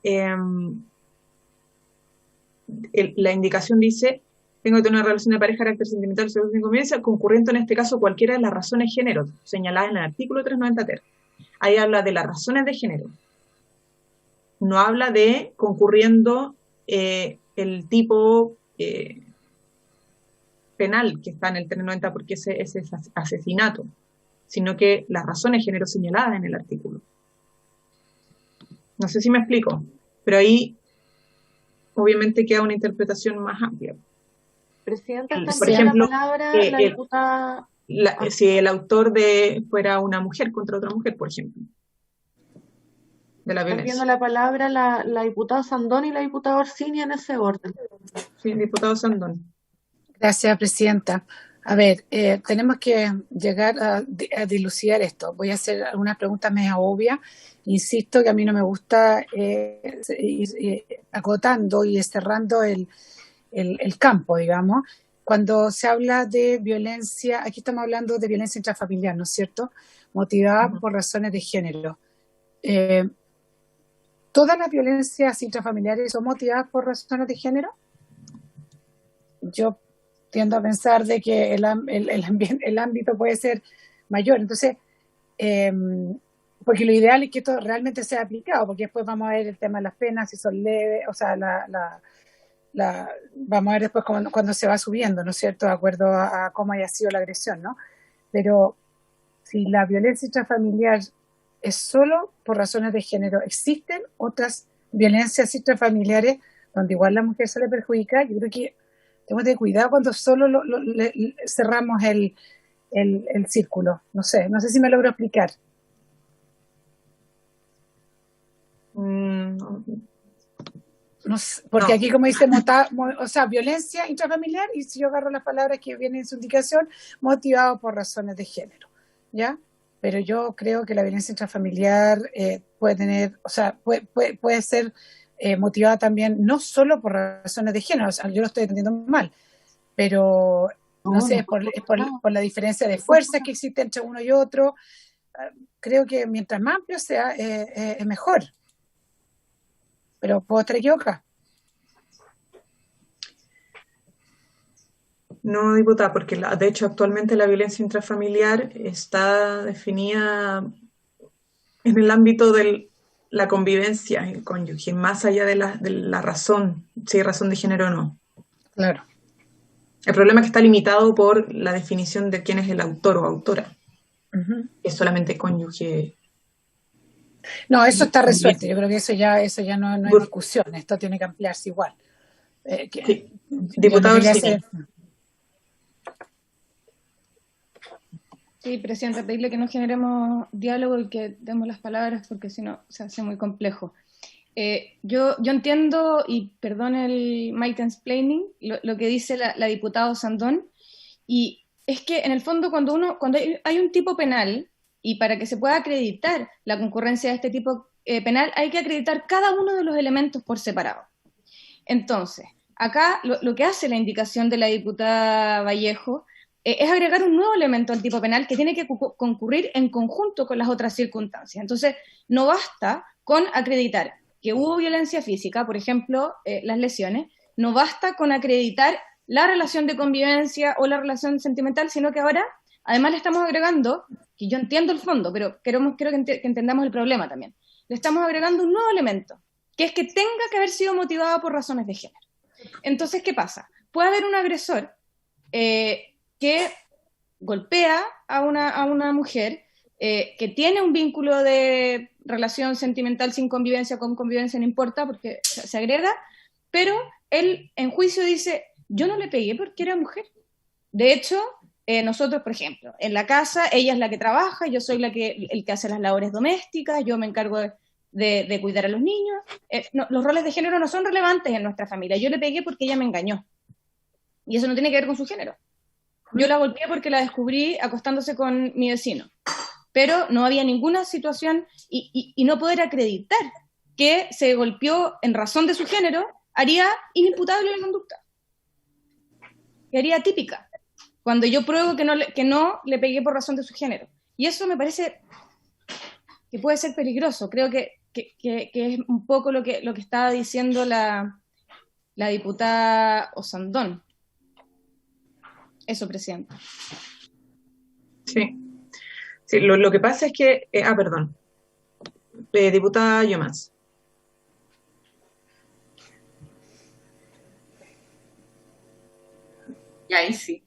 la indicación dice: tengo que tener una relación de pareja, carácter sentimental, sexual sin convivencia, concurriendo en este caso cualquiera de las razones de género señaladas en el artículo 390 ter. Ahí habla de las razones de género. No habla de concurriendo el tipo penal que está en el 390 porque ese es asesinato, sino que las razones de género señaladas en el artículo. No sé si me explico, pero ahí obviamente queda una interpretación más amplia. Presidenta, está Por pidiendo ejemplo, la palabra la diputada. si el autor fuera una mujer contra otra mujer, por ejemplo, de la Está pidiendo violencia. la palabra la diputada Sandón y la diputada Orsini en ese orden. Sí, diputado Sandón. Gracias, Presidenta. A ver, tenemos que llegar a dilucidar esto. Voy a hacer algunas preguntas medio obvias. Insisto que a mí no me gusta ir acotando y cerrando el campo, digamos. Cuando se habla de violencia, aquí estamos hablando de violencia intrafamiliar, ¿no es cierto? Motivada por razones de género. ¿Todas las violencias intrafamiliares son motivadas por razones de género? Yo tiendo a pensar de que el ámbito puede ser mayor. Entonces, porque lo ideal es que esto realmente sea aplicado, porque después vamos a ver el tema de las penas, si son leves, o sea, vamos a ver después cuando se va subiendo, ¿no es cierto?, de acuerdo a cómo haya sido la agresión, ¿no? Pero si la violencia intrafamiliar es solo por razones de género, existen otras violencias intrafamiliares donde igual la mujer se le perjudica. Yo creo que tenemos que tener cuidado cuando solo cerramos el círculo. No sé si me logro explicar. No sé, porque aquí, como dice, violencia intrafamiliar, y si yo agarro las palabras que vienen en su indicación, motivado por razones de género, ¿ya? Pero yo creo que la violencia intrafamiliar puede tener, puede ser motivada también no solo por razones de género, o sea, yo lo estoy entendiendo mal, pero no sé, es por la diferencia de fuerzas que existe entre uno y otro. Creo que mientras más amplio sea, es mejor. Pero puedo estar equivocada. No, diputada, porque de hecho actualmente la violencia intrafamiliar está definida en el ámbito de la convivencia en cónyuge, más allá de la razón, si hay razón de género o no. Claro. El problema es que está limitado por la definición de quién es el autor o autora. Es solamente cónyuge. No, eso está resuelto. Yo creo que eso ya no hay discusión. Esto tiene que ampliarse igual. Sí. Diputado Orsini. Sí, Presidenta, pedirle que no generemos diálogo y que demos las palabras porque si no se hace muy complejo. Yo entiendo, y perdón el mansplaining, lo que dice la diputada Sandón, y es que en el fondo cuando hay un tipo penal, y para que se pueda acreditar la concurrencia de este tipo penal, hay que acreditar cada uno de los elementos por separado. Entonces, acá lo que hace la indicación de la diputada Vallejo es agregar un nuevo elemento al tipo penal que tiene que concurrir en conjunto con las otras circunstancias. Entonces, no basta con acreditar que hubo violencia física, por ejemplo, las lesiones, no basta con acreditar la relación de convivencia o la relación sentimental, sino que ahora, además le estamos agregando, que yo entiendo el fondo, pero quiero que entendamos el problema también, le estamos agregando un nuevo elemento, que es que tenga que haber sido motivado por razones de género. Entonces, ¿qué pasa? Puede haber un agresor que golpea a una mujer que tiene un vínculo de relación sentimental sin convivencia, con convivencia no importa, porque se agrega, pero él en juicio dice, yo no le pegué porque era mujer. De hecho, nosotros, por ejemplo, en la casa, ella es la que trabaja, yo soy el que hace las labores domésticas, yo me encargo de cuidar a los niños. Los roles de género no son relevantes en nuestra familia. Yo le pegué porque ella me engañó. Y eso no tiene que ver con su género. Yo la golpeé porque la descubrí acostándose con mi vecino. Pero no había ninguna situación y no poder acreditar que se golpeó en razón de su género haría inimputable la conducta. quedaría atípica, cuando yo pruebo que no le pegué por razón de su género. Y eso me parece que puede ser peligroso. Creo que es un poco lo que estaba diciendo la diputada Osandón. Eso, Presidenta. Sí. Sí, lo que pasa es que... perdón. Diputada Yomás. Ya, ahí sí.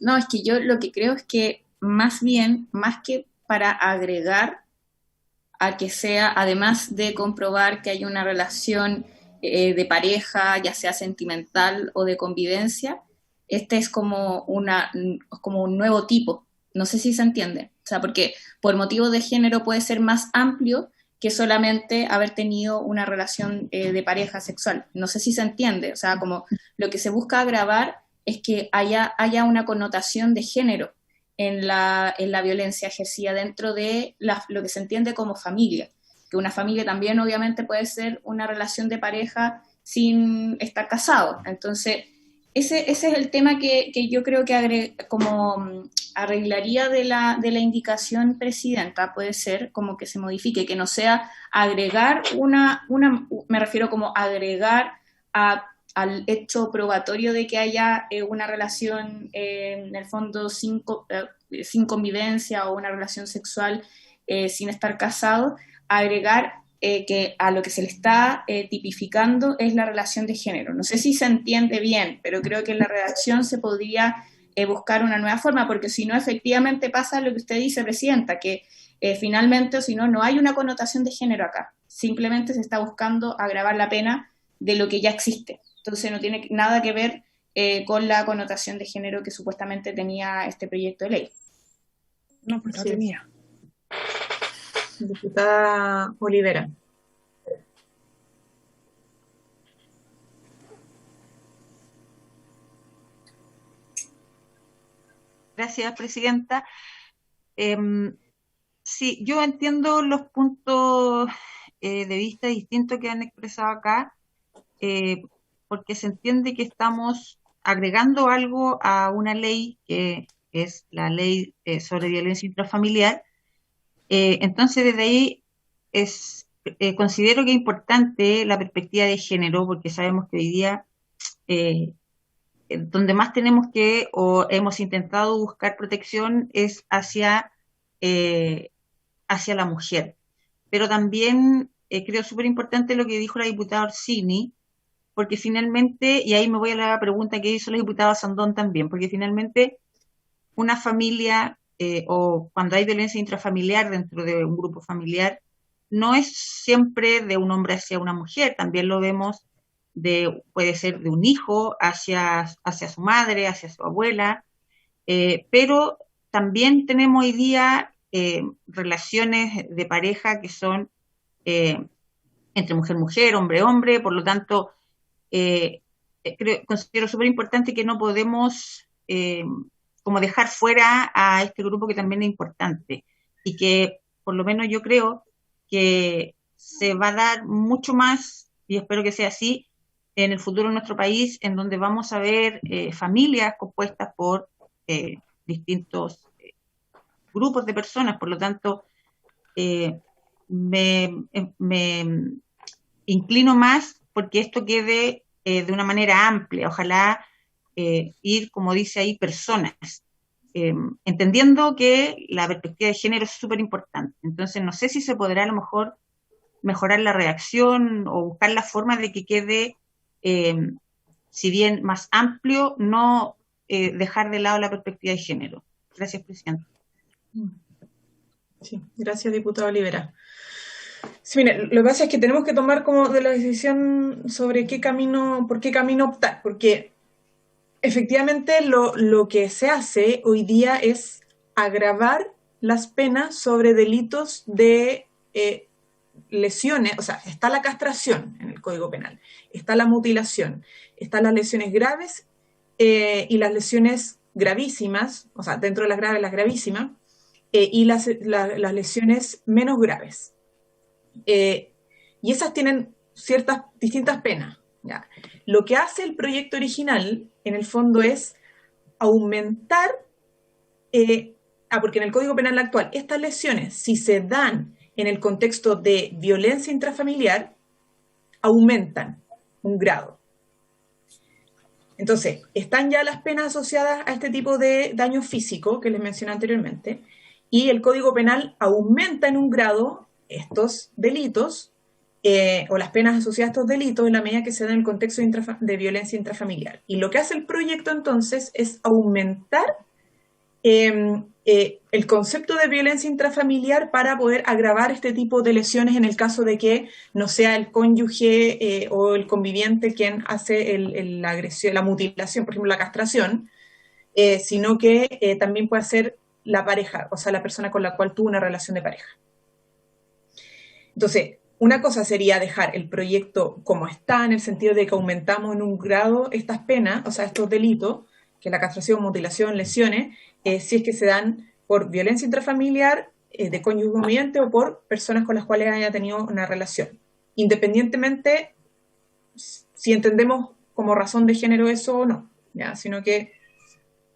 No, es que yo lo que creo es que más bien, más que para agregar a que sea, además de comprobar que hay una relación de pareja, ya sea sentimental o de convivencia, este es como un nuevo tipo. No sé si se entiende. O sea, porque por motivo de género puede ser más amplio que solamente haber tenido una relación de pareja sexual. No sé si se entiende. O sea, como lo que se busca agravar es que haya una connotación de género en la violencia ejercida dentro de lo que se entiende como familia. Que una familia también obviamente puede ser una relación de pareja sin estar casado. Entonces, ese es el tema que yo creo que arreglaría de la indicación presidenta, puede ser como que se modifique, que no sea agregar me refiero como agregar al hecho probatorio de que haya una relación, en el fondo, sin convivencia o una relación sexual sin estar casado, agregar que a lo que se le está tipificando es la relación de género. No sé si se entiende bien, pero creo que en la redacción se podría buscar una nueva forma, porque si no, efectivamente pasa lo que usted dice, Presidenta, que finalmente, o si no, no hay una connotación de género acá. Simplemente se está buscando agravar la pena de lo que ya existe. Entonces no tiene nada que ver con la connotación de género que supuestamente tenía este proyecto de ley. No, pues no Sí. tenía. Diputada Olivera. Gracias, Presidenta. Sí, yo entiendo los puntos de vista distintos que han expresado acá, porque se entiende que estamos agregando algo a una ley que es la ley sobre violencia intrafamiliar. Entonces, desde ahí considero que es importante la perspectiva de género, porque sabemos que hoy día donde más tenemos que o hemos intentado buscar protección es hacia la mujer. Pero también creo súper importante lo que dijo la diputada Orsini, porque finalmente, y ahí me voy a la pregunta que hizo la diputada Sandón también, porque finalmente una familia o cuando hay violencia intrafamiliar dentro de un grupo familiar, no es siempre de un hombre hacia una mujer, también lo vemos puede ser de un hijo hacia su madre, hacia su abuela, pero también tenemos hoy día relaciones de pareja que son entre mujer-mujer, hombre-hombre, por lo tanto, considero súper importante que no podemos como dejar fuera a este grupo que también es importante y que por lo menos yo creo que se va a dar mucho más, y espero que sea así, en el futuro en nuestro país, en donde vamos a ver familias compuestas por distintos grupos de personas. Por lo tanto, me inclino más porque esto quede de una manera amplia, ojalá ir, como dice ahí, personas, entendiendo que la perspectiva de género es súper importante. Entonces, no sé si se podrá a lo mejor mejorar la redacción o buscar la forma de que quede, si bien más amplio, no dejar de lado la perspectiva de género. Gracias, Presidenta. Sí, gracias, diputada Olivera. Sí, mire, lo que pasa es que tenemos que tomar como de la decisión sobre por qué camino optar, porque efectivamente lo que se hace hoy día es agravar las penas sobre delitos de lesiones, o sea, está la castración en el Código Penal, está la mutilación, están las lesiones graves y las lesiones gravísimas, o sea, dentro de las graves, las gravísimas, y las lesiones menos graves. Y esas tienen ciertas distintas penas, ¿ya? Lo que hace el proyecto original, en el fondo, es aumentar, porque en el Código Penal actual, estas lesiones, si se dan en el contexto de violencia intrafamiliar, aumentan un grado. Entonces, están ya las penas asociadas a este tipo de daño físico que les mencioné anteriormente, y el Código Penal aumenta en un grado estos delitos, o las penas asociadas a estos delitos en la medida que se da en el contexto de violencia intrafamiliar. Y lo que hace el proyecto entonces es aumentar el concepto de violencia intrafamiliar para poder agravar este tipo de lesiones en el caso de que no sea el cónyuge o el conviviente quien hace la agresión, la mutilación, por ejemplo, la castración, sino que también puede ser la pareja, o sea, la persona con la cual tuvo una relación de pareja. Entonces, una cosa sería dejar el proyecto como está, en el sentido de que aumentamos en un grado estas penas, o sea, estos delitos, que la castración, mutilación, lesiones, si es que se dan por violencia intrafamiliar, de cónyuge conviviente o por personas con las cuales haya tenido una relación. Independientemente si entendemos como razón de género eso o no, ¿ya? Sino que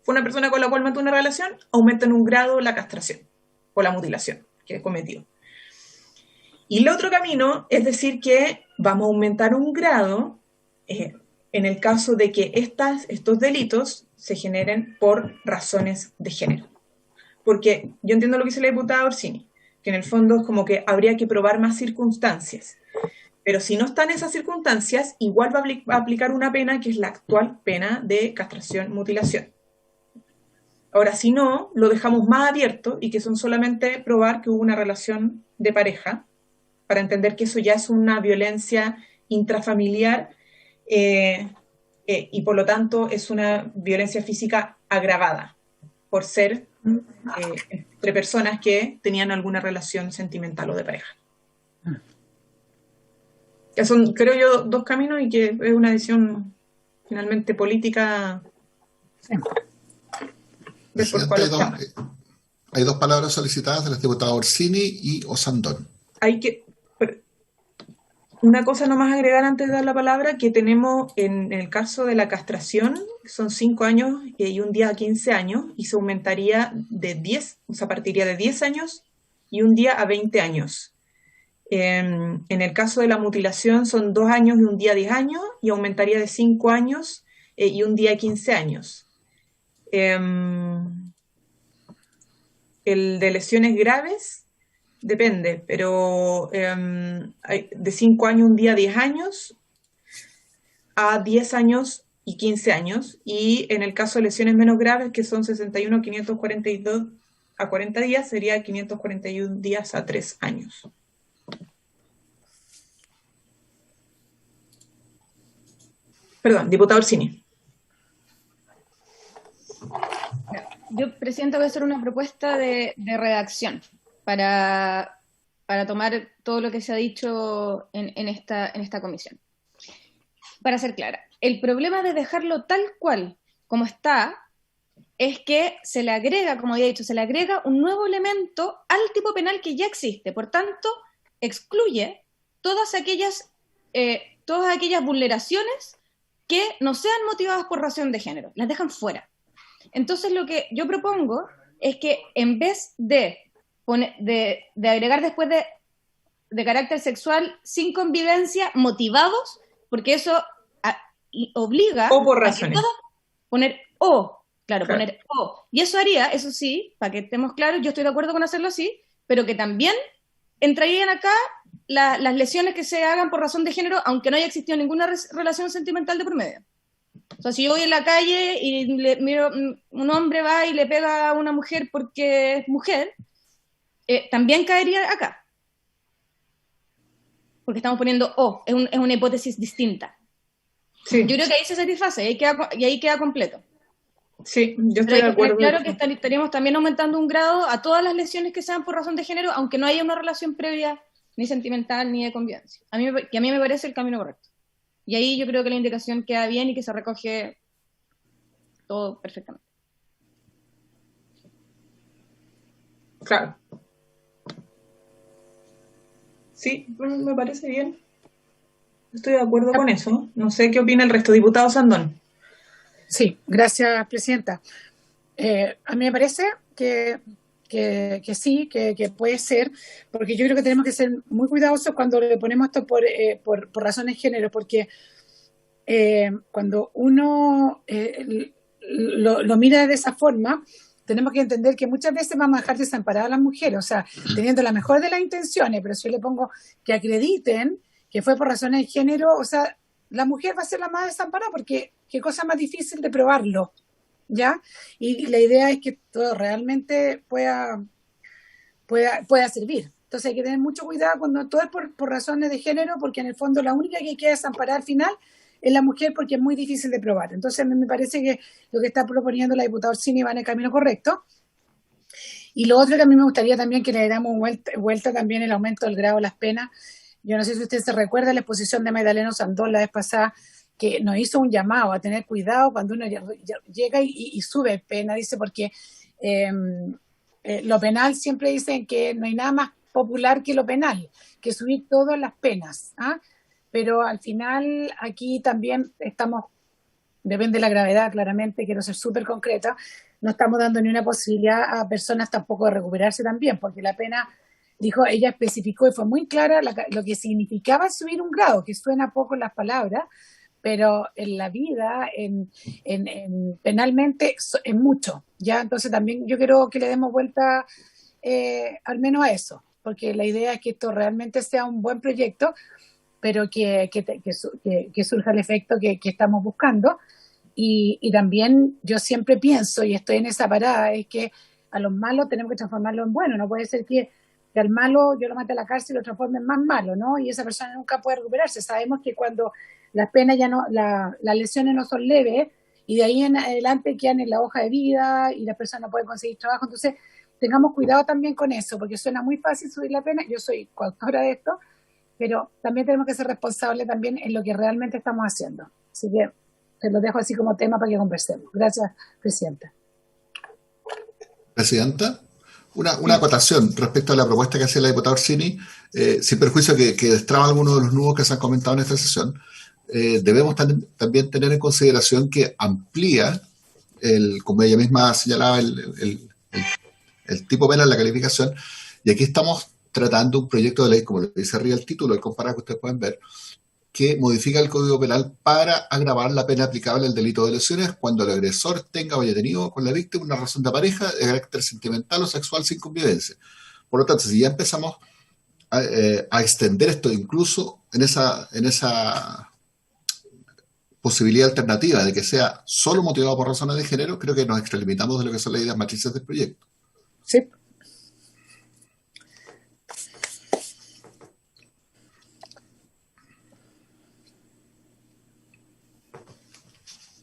fue una persona con la cual mantuvo una relación, aumenta en un grado la castración o la mutilación que cometió. Y el otro camino es decir que vamos a aumentar un grado en el caso de que estos delitos se generen por razones de género. Porque yo entiendo lo que dice la diputada Orsini, que en el fondo es como que habría que probar más circunstancias. Pero si no están esas circunstancias, igual va a aplicar una pena que es la actual pena de castración, mutilación. Ahora, si no, lo dejamos más abierto y que son solamente probar que hubo una relación de pareja, para entender que eso ya es una violencia intrafamiliar y por lo tanto es una violencia física agravada por ser entre personas que tenían alguna relación sentimental o de pareja. Que son, creo yo, dos caminos y que es una decisión finalmente política. Sí. Hay dos palabras solicitadas de las diputadas Orsini y Osandón. Una cosa nomás agregar antes de dar la palabra, que tenemos en el caso de la castración, son 5 años y un día a 15 años, y se aumentaría de 10, o sea, partiría de 10 años y un día a 20 años. En el caso de la mutilación son 2 años y un día a 10 años, y aumentaría de 5 años y un día a 15 años. El de lesiones graves depende, pero de 5 años, un día, 10 años, a 10 años y 15 años. Y en el caso de lesiones menos graves, que son 61 a 542 a 40 días, sería 541 días a 3 años. Perdón, diputado Orsini. Yo, Presidenta, voy a hacer una propuesta de redacción para tomar todo lo que se ha dicho en esta comisión. Para ser clara, el problema de dejarlo tal cual como está es que se le agrega, como había dicho, se le agrega un nuevo elemento al tipo penal que ya existe. Por tanto, excluye todas aquellas vulneraciones que no sean motivadas por razón de género. Las dejan fuera. Entonces, lo que yo propongo es que en vez de agregar después de carácter sexual sin convivencia motivados, porque eso obliga o por razones. Poner o, claro, poner o. Y eso haría, eso sí, para que estemos claros, yo estoy de acuerdo con hacerlo así, pero que también entrarían acá las lesiones que se hagan por razón de género, aunque no haya existido ninguna relación sentimental de por medio. O sea, si yo voy en la calle y miro, un hombre va y le pega a una mujer porque es mujer, también caería acá. Porque estamos poniendo o, es una hipótesis distinta. Sí. Yo creo que ahí se satisface y ahí queda completo. Sí, yo estoy de acuerdo. Claro que estaríamos también aumentando un grado a todas las lesiones que sean por razón de género, aunque no haya una relación previa, ni sentimental, ni de convivencia. A mí me parece el camino correcto. Y ahí yo creo que la indicación queda bien y que se recoge todo perfectamente. Claro. Sí, me parece bien. Estoy de acuerdo con eso. No sé qué opina el resto. Diputado Sandón. Sí, gracias, presidenta. A mí me parece que sí, que puede ser, porque yo creo que tenemos que ser muy cuidadosos cuando le ponemos esto por razones de género, porque cuando uno lo mira de esa forma, tenemos que entender que muchas veces vamos a dejar desamparadas a las mujeres, o sea, teniendo la mejor de las intenciones, pero si yo le pongo que acrediten que fue por razones de género, o sea, la mujer va a ser la más desamparada, porque qué cosa más difícil de probarlo, ¿ya? Y la idea es que todo realmente pueda servir. Entonces hay que tener mucho cuidado cuando todo es por razones de género, porque en el fondo la única que queda desamparada al final es la mujer, porque es muy difícil de probar. Entonces a mí me parece que lo que está proponiendo la diputada Orsini va en el camino correcto. Y lo otro que a mí me gustaría también que le diéramos vuelta también el aumento del grado de las penas. Yo no sé si usted se recuerda la exposición de Magdaleno Sandón la vez pasada, que nos hizo un llamado a tener cuidado cuando uno llega y sube pena, dice, porque lo penal siempre dicen que no hay nada más popular que lo penal, que subir todas las penas, ¿ah? Pero al final aquí también estamos, depende de la gravedad, claramente, quiero ser súper concreta, no estamos dando ni una posibilidad a personas tampoco de recuperarse también, porque la pena, dijo, ella especificó y fue muy clara lo que significaba subir un grado, que suena poco en las palabras, pero en la vida, penalmente, es mucho, ¿ya? Entonces también yo quiero que le demos vuelta al menos a eso, porque la idea es que esto realmente sea un buen proyecto, pero que surja el efecto que estamos buscando. Y también yo siempre pienso, y estoy en esa parada, es que a los malos tenemos que transformarlos en buenos. No puede ser que al malo yo lo mate a la cárcel y lo transforme en más malo, ¿no? Y esa persona nunca puede recuperarse. Sabemos que cuando las penas ya no, las lesiones no son leves, y de ahí en adelante quedan en la hoja de vida y la persona no puede conseguir trabajo. Entonces, tengamos cuidado también con eso, porque suena muy fácil subir la pena. Yo soy coautora de esto, pero también tenemos que ser responsables también en lo que realmente estamos haciendo. Así que te lo dejo así como tema para que conversemos. Gracias, presidenta. Presidenta, una acotación respecto a la propuesta que hacía la diputada Orsini, sin perjuicio que destraba algunos de los nudos que se han comentado en esta sesión, debemos también tener en consideración que amplía, como ella misma señalaba, el tipo penal, la calificación, y aquí estamos tratando un proyecto de ley, como le dice arriba el título, el comparado que ustedes pueden ver, que modifica el Código Penal para agravar la pena aplicable al delito de lesiones cuando el agresor tenga o haya tenido con la víctima una razón de pareja de carácter sentimental o sexual sin convivencia. Por lo tanto, si ya empezamos a extender esto incluso en esa posibilidad alternativa de que sea solo motivado por razones de género, creo que nos extralimitamos de lo que son las ideas matrices del proyecto. Sí.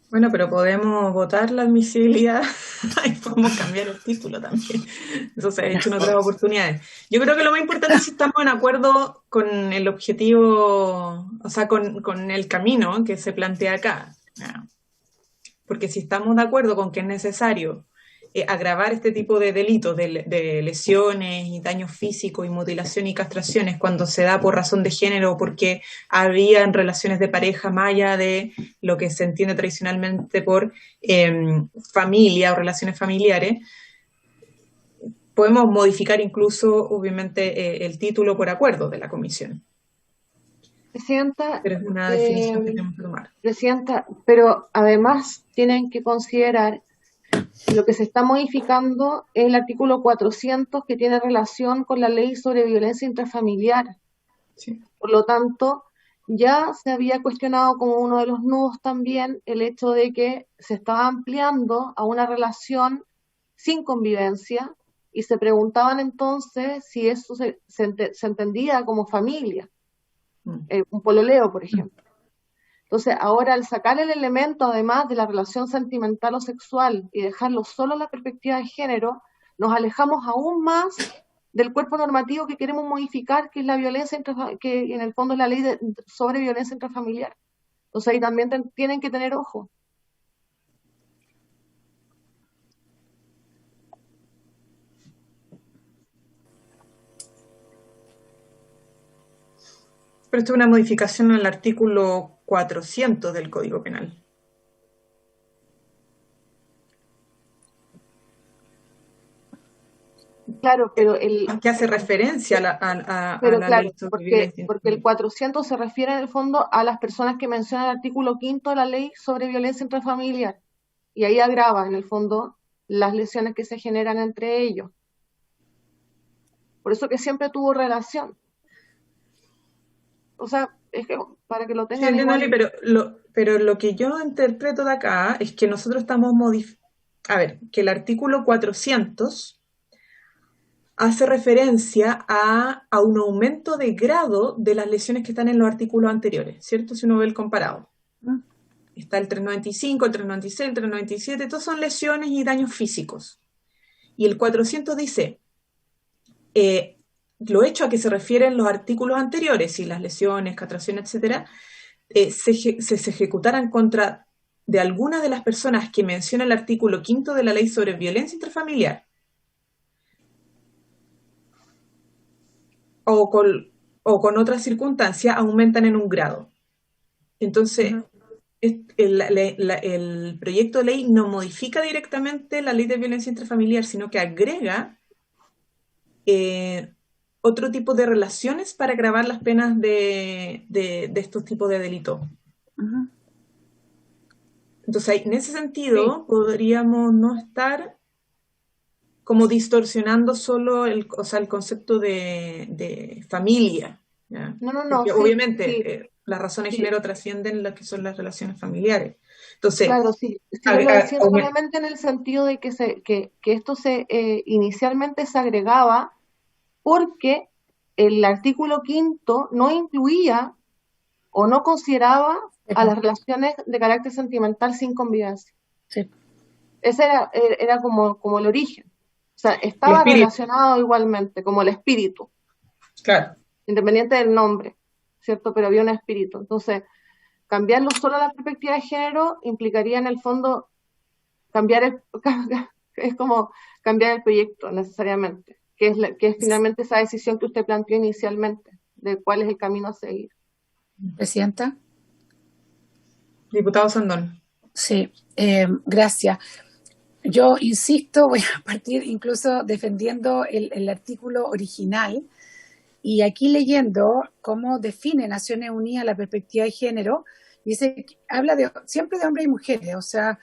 Bueno, pero podemos votar la admisibilidad y podemos cambiar el título también. Eso se ha hecho en otras oportunidades. Yo creo que lo más importante es si estamos en acuerdo con el objetivo, o sea, con el camino que se plantea acá. Porque si estamos de acuerdo con que es necesario agravar este tipo de delitos de lesiones y daños físicos y mutilación y castraciones cuando se da por razón de género o porque habían relaciones de pareja más allá de lo que se entiende tradicionalmente por familia o relaciones familiares, podemos modificar incluso, obviamente, el título por acuerdo de la comisión. Presidenta, Pero es una definición que tenemos que tomar. Presidenta, pero además tienen que considerar que lo que se está modificando es el artículo 400 que tiene relación con la ley sobre violencia intrafamiliar. Sí. Por lo tanto, ya se había cuestionado como uno de los nudos también el hecho de que se estaba ampliando a una relación sin convivencia y se preguntaban entonces si eso se entendía como familia, un pololeo, por ejemplo. Entonces, ahora al sacar el elemento, además de la relación sentimental o sexual, y dejarlo solo en la perspectiva de género, nos alejamos aún más del cuerpo normativo que queremos modificar, que es la violencia, que en el fondo es la ley sobre violencia intrafamiliar. Entonces, ahí también tienen que tener ojo. Pero esto es una modificación al artículo 400 del Código Penal. Claro, pero Que hace referencia a pero la claro, ley sobre porque violencia el intrafamiliar. 400 se refiere en el fondo a las personas que menciona el artículo 5 de la ley sobre violencia intrafamiliar. Y ahí agrava, en el fondo, las lesiones que se generan entre ellos. Por eso que siempre tuvo relación. O sea, es que para que lo Sí, tengan entiendo, igual. Ali, pero lo que yo interpreto de acá es que nosotros estamos a ver, que el artículo 400 hace referencia a un aumento de grado de las lesiones que están en los artículos anteriores, ¿cierto? Si uno ve el comparado. Está el 395, el 396, el 397, todos son lesiones y daños físicos. Y el 400 dice, lo hecho a que se refieren los artículos anteriores, y las lesiones, castración, etcétera, se ejecutaran contra de alguna de las personas que menciona el artículo 5 de la ley sobre violencia intrafamiliar, o con otras circunstancias, aumentan en un grado. Entonces, el proyecto de ley no modifica directamente la ley de violencia intrafamiliar, sino que agrega otro tipo de relaciones para agravar las penas de estos tipos de delitos. Entonces, en ese sentido, podríamos no estar como distorsionando solo el concepto de familia, ¿ya? No, Porque sí, obviamente las razones de género trascienden lo que son las relaciones familiares. Entonces, claro, sí. Yo lo decía solamente en el sentido de que esto inicialmente se agregaba porque el artículo 5 no incluía o no consideraba a las relaciones de carácter sentimental sin convivencia. Sí. Ese era como el origen. O sea, estaba relacionado igualmente, como el espíritu. Claro. Independiente del nombre, ¿cierto? Pero había un espíritu. Entonces, cambiarlo solo a la perspectiva de género implicaría en el fondo es como cambiar el proyecto necesariamente, que es finalmente esa decisión que usted planteó inicialmente, de cuál es el camino a seguir. Presidenta. Diputado Sandón. Sí, gracias. Yo insisto, voy a partir incluso defendiendo el artículo original y aquí leyendo cómo define Naciones Unidas la perspectiva de género, dice, habla siempre de hombres y mujeres, o sea,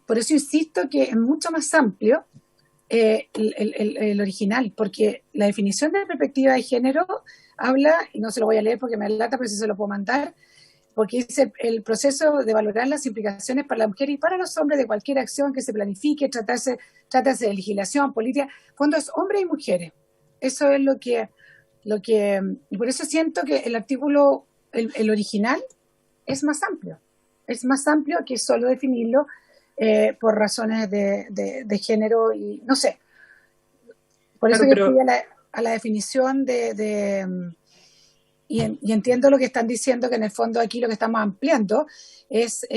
por eso insisto que es mucho más amplio el original, porque la definición de perspectiva de género habla, y no se lo voy a leer porque me lata, pero sí se lo puedo mandar, porque dice el proceso de valorar las implicaciones para la mujer y para los hombres de cualquier acción que se planifique, trátase de legislación, política, cuando es hombres y mujeres. Eso es lo que y por eso siento que el artículo, el original, es más amplio que solo definirlo por razones de género y no sé. Por eso yo fui a la definición y entiendo lo que están diciendo, que en el fondo aquí lo que estamos ampliando es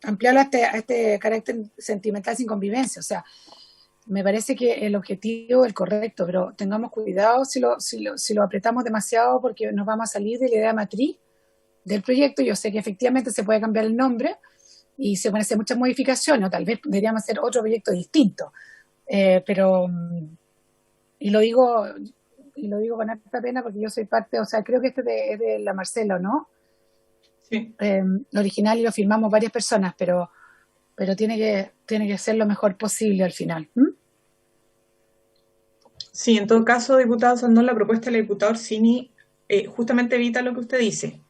ampliarlo a este carácter sentimental sin convivencia. O sea, me parece que el objetivo es el correcto, pero tengamos cuidado si lo apretamos demasiado porque nos vamos a salir de la idea matriz del proyecto. Yo sé que efectivamente se puede cambiar el nombre y se pueden hacer muchas modificaciones, o tal vez deberíamos hacer otro proyecto distinto. Pero, y lo digo con harta pena porque yo soy parte, o sea, creo que este es de la Marcela, ¿no? Sí. Lo original y lo firmamos varias personas, pero tiene que ser lo mejor posible al final. Sí, en todo caso, diputado Sandón, la propuesta del diputado Orsini justamente evita lo que usted dice.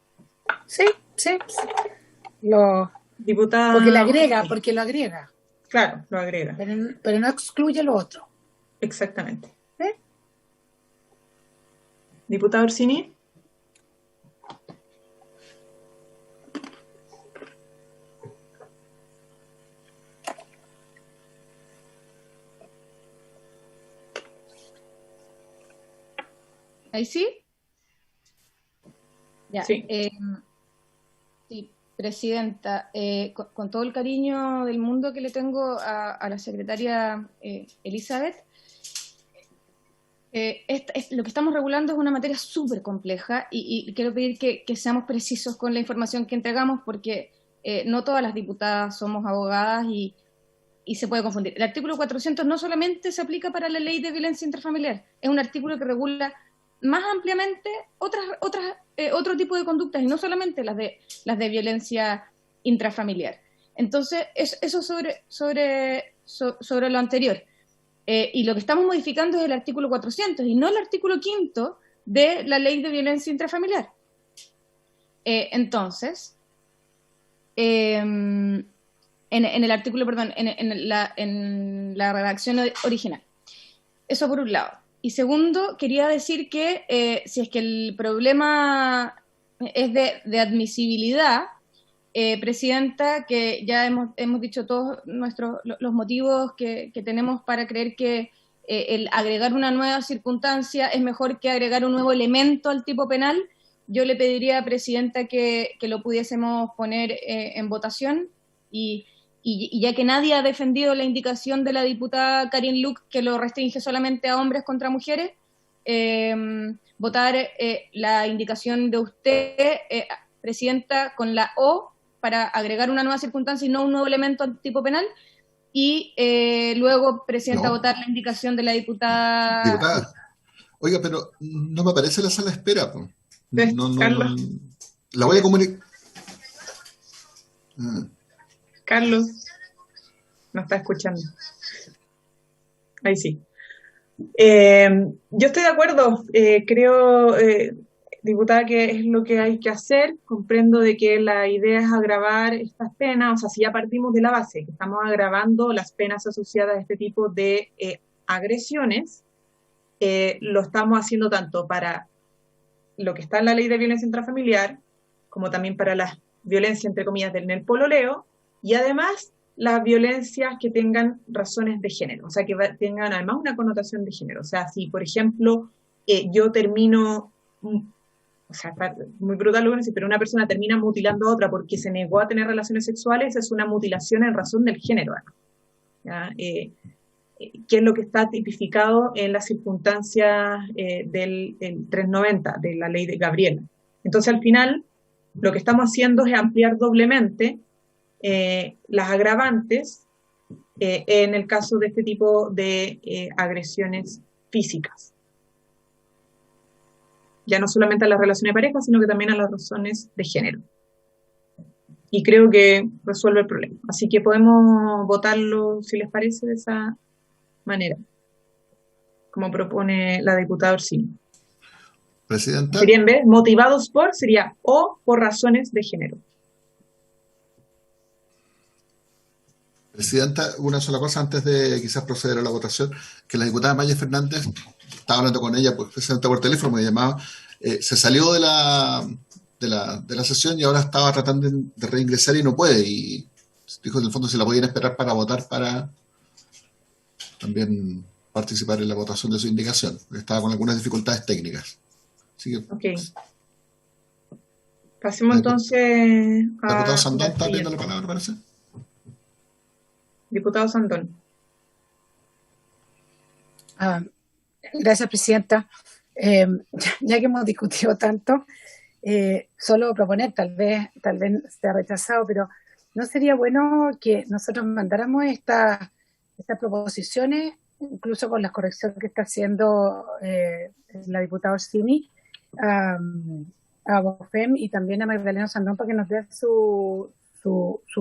Sí. Diputada... Porque lo agrega. Claro, lo agrega. Pero no excluye lo otro. Exactamente. Diputado Orsini. ¿Ahí sí? Ya. Sí. Sí, presidenta, con todo el cariño del mundo que le tengo a la secretaria Elizabeth, Lo que estamos regulando es una materia súper compleja y quiero pedir que seamos precisos con la información que entregamos porque no todas las diputadas somos abogadas y se puede confundir. El artículo 400 no solamente se aplica para la ley de violencia intrafamiliar, es un artículo que regula más ampliamente otro tipo de conductas y no solamente las de violencia intrafamiliar. Entonces, eso sobre lo anterior. Y lo que estamos modificando es el artículo 400 y no el artículo 5º de la ley de violencia intrafamiliar. Entonces, en el artículo, perdón, en la redacción original. Eso por un lado. Y segundo, quería decir que si es que el problema es de admisibilidad, Presidenta, que ya hemos dicho todos los motivos que tenemos para creer que el agregar una nueva circunstancia es mejor que agregar un nuevo elemento al tipo penal. Yo le pediría, Presidenta, que lo pudiésemos poner en votación y ya que nadie ha defendido la indicación de la diputada Karin Luc que lo restringe solamente a hombres contra mujeres, votar la indicación de usted, Presidenta, con la O para agregar una nueva circunstancia y no un nuevo elemento al tipo penal, y luego, Presidenta, votar la indicación de la diputada. Diputada, oiga, pero no me aparece la sala de espera, po. No, Carlos. La voy a comunicar. Carlos, no está escuchando. Ahí sí. Yo estoy de acuerdo, creo, diputada, que es lo que hay que hacer. Comprendo de que la idea es agravar estas penas, o sea, si ya partimos de la base, que estamos agravando las penas asociadas a este tipo de agresiones, lo estamos haciendo tanto para lo que está en la ley de violencia intrafamiliar, como también para la violencia, entre comillas, en el pololeo, y además las violencias que tengan razones de género, o sea, que tengan además una connotación de género. O sea, si, por ejemplo, yo termino, o sea, muy brutal lo que decir, pero una persona termina mutilando a otra porque se negó a tener relaciones sexuales, es una mutilación en razón del género, ¿ya? Que es lo que está tipificado en las circunstancias del 390, de la ley de Gabriela. Entonces, al final, lo que estamos haciendo es ampliar doblemente las agravantes en el caso de este tipo de agresiones físicas. Ya no solamente a las relaciones de pareja, sino que también a las razones de género. Y creo que resuelve el problema. Así que podemos votarlo, si les parece, de esa manera, como propone la diputada Orsini. Presidenta. Sería, en vez, motivados por, sería o por razones de género. Presidenta, una sola cosa antes de quizás proceder a la votación, que la diputada Maya Fernández, estaba hablando con ella precisamente por teléfono, me llamaba, se salió de la sesión y ahora estaba tratando de reingresar y no puede, y dijo en el fondo si la podían esperar para votar, para también participar en la votación de su indicación, porque estaba con algunas dificultades técnicas. Así que, ok. Pasemos entonces a... Diputado Sandón está pidiendo la palabra, parece. Diputado Sandón. Gracias, Presidenta. Ya que hemos discutido tanto, solo proponer, tal vez sea rechazado, pero ¿no sería bueno que nosotros mandáramos estas proposiciones, incluso con las correcciones que está haciendo la diputada Orsini, a BOFEM y también a Magdalena Sandón para que nos dé su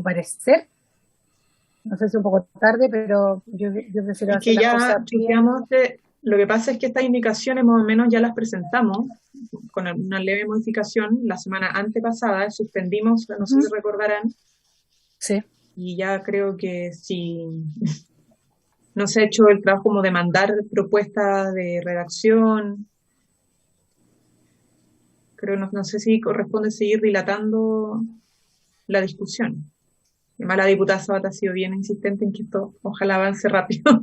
parecer? No sé si un poco tarde, pero yo prefiero es hacer que las ya, cosas bien. lo que pasa es que estas indicaciones más o menos ya las presentamos con una leve modificación la semana antepasada, suspendimos, no sé si recordarán, Sí. Y ya creo que si no se ha hecho el trabajo como de mandar propuestas de redacción, creo, no sé si corresponde seguir dilatando la discusión. Además, la diputada Sabater ha sido bien insistente en que esto ojalá avance rápido.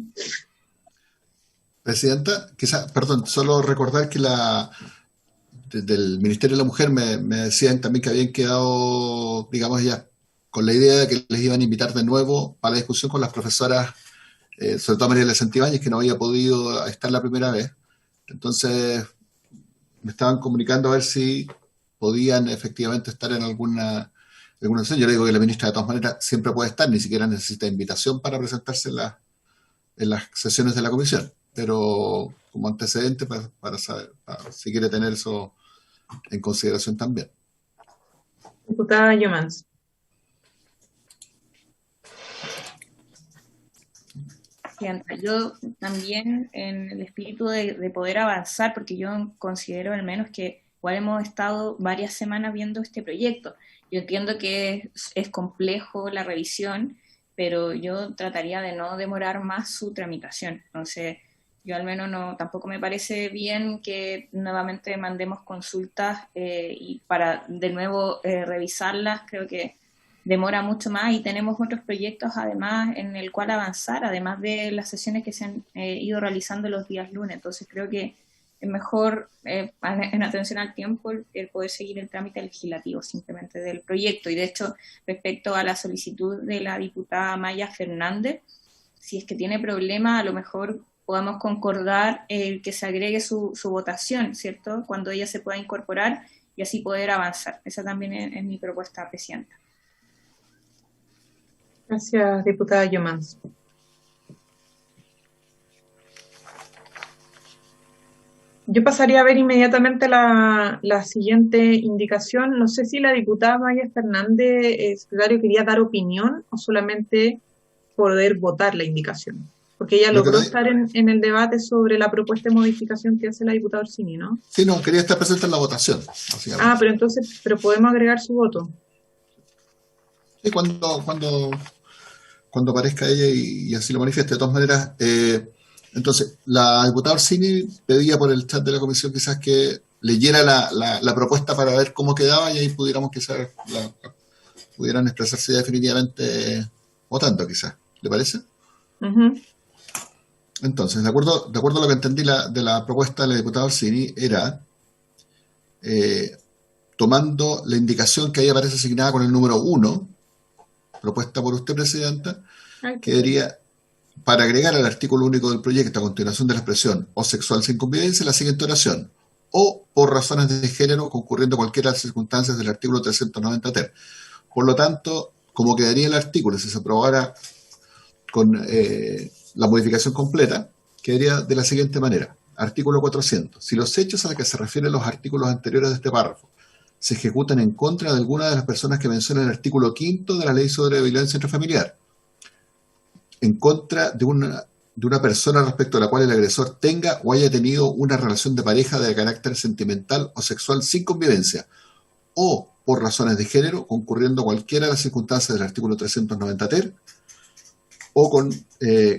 Presidenta, perdón, solo recordar que del Ministerio de la Mujer me decían también que habían quedado, digamos ya, con la idea de que les iban a invitar de nuevo para la discusión con las profesoras, sobre todo María Elena Santibáñez, que no había podido estar la primera vez, Entonces, me estaban comunicando a ver si podían efectivamente estar en alguna sesión. Yo le digo que la ministra de todas maneras siempre puede estar, ni siquiera necesita invitación para presentarse en las sesiones de la comisión, pero como antecedente para saber, si quiere tener eso en consideración también. Diputada Yomans. Yo también, en el espíritu de poder avanzar, porque yo considero al menos que igual hemos estado varias semanas viendo este proyecto. Yo entiendo que es complejo la revisión, pero yo trataría de no demorar más su tramitación. Entonces, yo al menos tampoco me parece bien que nuevamente mandemos consultas y para de nuevo revisarlas. Creo que demora mucho más y tenemos otros proyectos además en el cual avanzar, además de las sesiones que se han ido realizando los días lunes. Entonces creo que es mejor, en atención al tiempo, el poder seguir el trámite legislativo simplemente del proyecto. Y de hecho, respecto a la solicitud de la diputada Maya Fernández, si es que tiene problema, a lo mejor podamos concordar que se agregue su votación, ¿cierto?, cuando ella se pueda incorporar y así poder avanzar. Esa también es mi propuesta, Presidenta. Gracias, diputada Yomans. Yo pasaría a ver inmediatamente la siguiente indicación. No sé si la diputada Maya Fernández, secretario, quería dar opinión o solamente poder votar la indicación. Porque ella logró estar en el debate sobre la propuesta de modificación que hace la diputada Orsini, ¿no? Sí, no, quería estar presente en la votación, básicamente. Pero podemos agregar su voto. Sí, cuando aparezca ella y así lo manifieste. De todas maneras, entonces, la diputada Orsini pedía por el chat de la comisión quizás que leyera la propuesta para ver cómo quedaba y ahí pudiéramos quizás pudieran expresarse ya definitivamente votando, quizás. ¿Le parece? Uh-huh. Entonces, de acuerdo a lo que entendí de la propuesta de la diputada Orsini, era tomando la indicación que ahí aparece asignada con el número 1, propuesta por usted, Presidenta, que diría, para agregar al artículo único del proyecto a continuación de la expresión o sexual sin convivencia, la siguiente oración: o por razones de género, concurriendo cualquiera de las circunstancias del artículo 390 ter. Por lo tanto, como quedaría el artículo si se aprobara con la modificación completa, quedaría de la siguiente manera. Artículo 400. Si los hechos a los que se refieren los artículos anteriores de este párrafo se ejecutan en contra de alguna de las personas que menciona el artículo 5 de la Ley sobre Violencia Intrafamiliar, en contra de una persona respecto a la cual el agresor tenga o haya tenido una relación de pareja de carácter sentimental o sexual sin convivencia, o por razones de género, concurriendo cualquiera de las circunstancias del artículo 390 ter, o con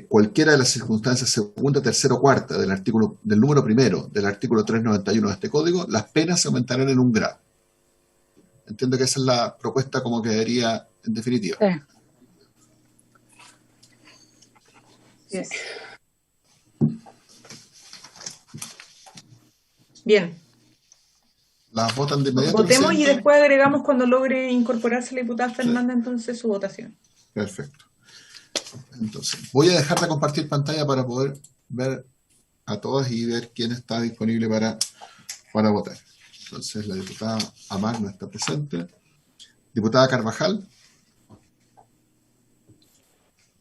cualquiera de las circunstancias segunda, tercera o cuarta del número primero del artículo 391 de este código, las penas se aumentarán en un grado. Entiendo que esa es la propuesta como quedaría en definitiva. Sí. Yes. Bien. Las votan de inmediato. Votemos Presidente. Y después agregamos cuando logre incorporarse la diputada Fernández, entonces su votación. Perfecto. Entonces, voy a dejar de compartir pantalla para poder ver a todas y ver quién está disponible para votar. Entonces, la diputada Amar no está presente. Diputada Carvajal.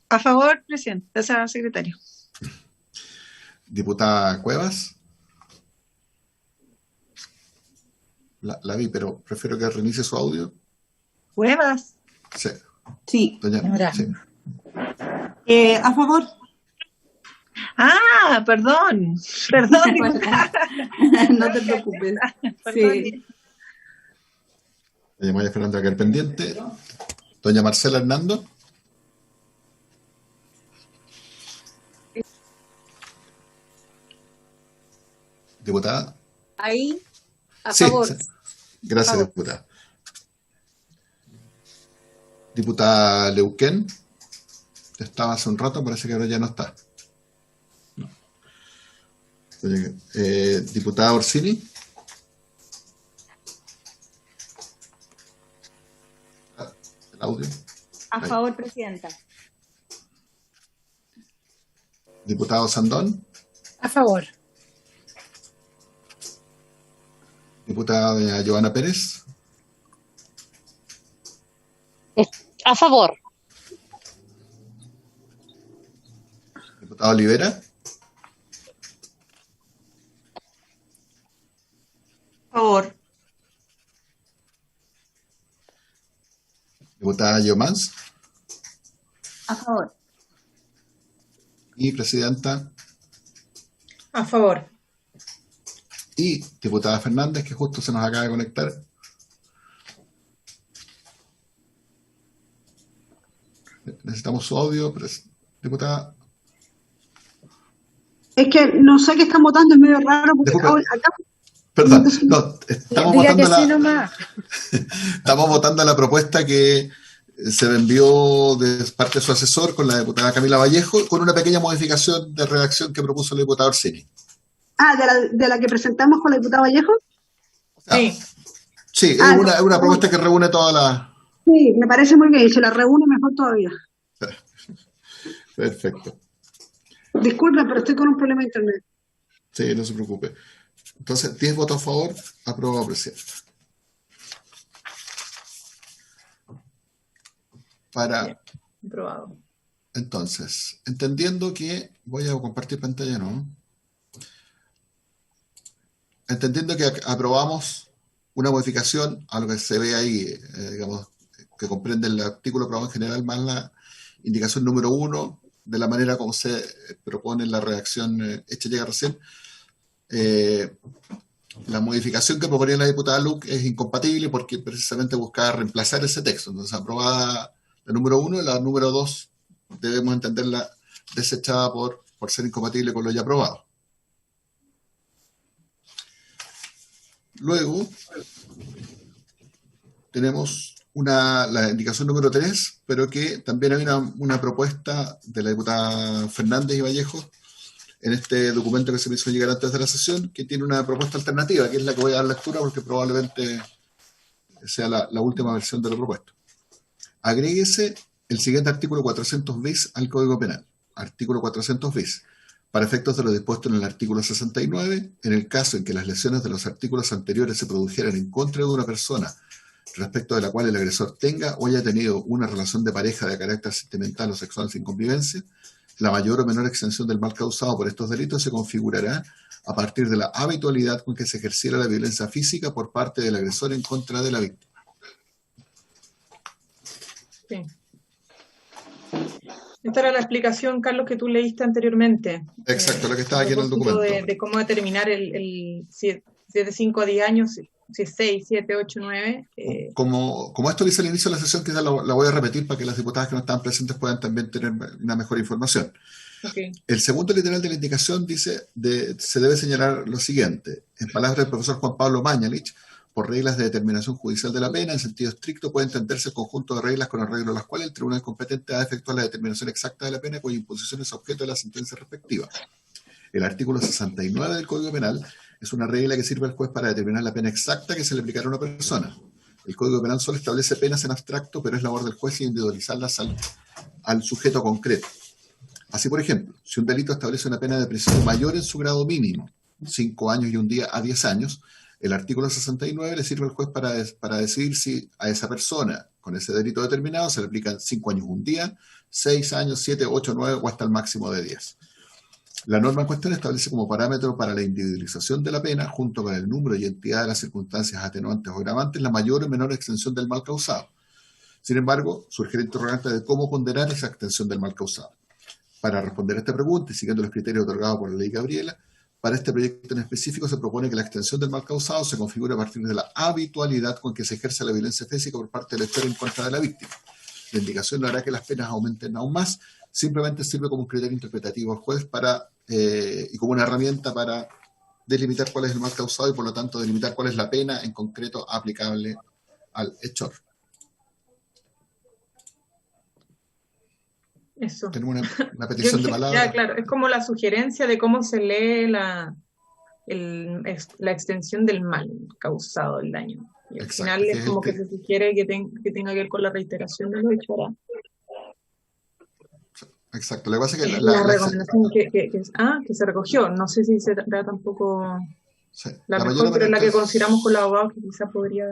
A favor, presidente. O sea, secretario. Diputada Cuevas. La vi, pero prefiero que reinicie su audio. Cuevas. Sí. Sí. Doña, sí. A favor. Ah, perdón. No te preocupes. Sí. Doña Maya Fernanda quedar pendiente. Doña Marcela Hernando. Diputada. Ahí, a Sí, favor. sí. Gracias, favor. diputada. Diputada Leuquén. Estaba hace un rato, parece que ahora ya no está. No. Diputada Orsini. El audio. A Ahí. favor, Presidenta. Diputado Sandón. A favor. Diputada doña Giovanna Pérez. A favor. Diputado Olivera. Por favor. Diputada Yomans. A favor. Y presidenta. A favor. Y diputada Fernández, que justo se nos acaba de conectar. Necesitamos su audio, diputada. Es que no sé qué están votando, es medio raro porque Disculpe. acá Perdón, no, estamos Diga que votando sí nomás. estamos votando la propuesta que se envió de parte de su asesor con la diputada Camila Vallejo, con una pequeña modificación de redacción que propuso el diputado Orsini. de la que presentamos con la diputada Vallejo. Sí. Sí, es Ah, una propuesta que reúne todas las... Sí, me parece muy bien, y se la reúne mejor todavía. Perfecto. Disculpen, pero estoy con un problema de internet. Sí, no se preocupe. Entonces, 10 votos a favor, aprobado, presidente. Para... Aprobado. Entonces, entendiendo que... Voy a compartir pantalla, ¿no? Entendiendo que aprobamos una modificación a lo que se ve ahí, digamos, que comprende el artículo aprobado en general más la indicación número 1, de la manera como se propone en la redacción hecha llegar recién. La modificación que proponía la diputada Luc es incompatible porque precisamente buscaba reemplazar ese texto. Entonces, aprobada la número 1, la número 2 debemos entenderla desechada por ser incompatible con lo ya aprobado. Luego, tenemos la indicación número 3, pero que también hay una propuesta de la diputada Fernández y Vallejo en este documento que se me hizo llegar antes de la sesión, que tiene una propuesta alternativa, que es la que voy a dar lectura porque probablemente sea la última versión de la propuesta. Agréguese el siguiente artículo 400 bis al Código Penal. Artículo 400 bis. Para efectos de lo dispuesto en el artículo 69, en el caso en que las lesiones de los artículos anteriores se produjeran en contra de una persona respecto de la cual el agresor tenga o haya tenido una relación de pareja de carácter sentimental o sexual sin convivencia, la mayor o menor extensión del mal causado por estos delitos se configurará a partir de la habitualidad con que se ejerciera la violencia física por parte del agresor en contra de la víctima. Sí. Esta era la explicación, Carlos, que tú leíste anteriormente. Exacto, lo que estaba aquí en el documento. De cómo determinar si es de 5 a 10 años, si es 6, 7, 8, 9. Como esto lo hice al inicio de la sesión, quizás la voy a repetir para que las diputadas que no estaban presentes puedan también tener una mejor información. Okay. El segundo literal de la indicación dice, se debe señalar lo siguiente. En palabras del profesor Juan Pablo Mañalich, por reglas de determinación judicial de la pena, en sentido estricto puede entenderse el conjunto de reglas con arreglo a las cuales el tribunal competente ha de efectuar la determinación exacta de la pena cuya imposición es objeto de la sentencia respectiva. El artículo 69 del Código Penal es una regla que sirve al juez para determinar la pena exacta que se le aplicará a una persona. El Código Penal solo establece penas en abstracto, pero es labor del juez individualizarlas al sujeto concreto. Así, por ejemplo, si un delito establece una pena de prisión mayor en su grado mínimo, 5 años y un día a 10 años, el artículo 69 le sirve al juez para decidir si a esa persona con ese delito determinado se le aplican 5 años un día, 6 años, 7, 8, 9 o hasta el máximo de 10. La norma en cuestión establece como parámetro para la individualización de la pena, junto con el número y entidad de las circunstancias atenuantes o agravantes, la mayor o menor extensión del mal causado. Sin embargo, surge el interrogante de cómo condenar esa extensión del mal causado. Para responder a esta pregunta y siguiendo los criterios otorgados por la ley Gabriela, para este proyecto en específico se propone que la extensión del mal causado se configure a partir de la habitualidad con que se ejerce la violencia física por parte del actor en contra de la víctima. La indicación no hará que las penas aumenten aún más, simplemente sirve como un criterio interpretativo al juez y como una herramienta para delimitar cuál es el mal causado y por lo tanto delimitar cuál es la pena en concreto aplicable al hechor. Eso. Tenemos una petición de palabra. Ya, claro, es como la sugerencia de cómo se lee la extensión del mal causado, el daño. Y al Exacto, final es como que se sugiere que tenga que ver con la reiteración de lo hecho. Exacto, lo que pasa es que la recomendación que se recogió, no sé si será tampoco... Sí. La La mejor, mayor pero es la que amonestación, consideramos con los abogados que quizá podría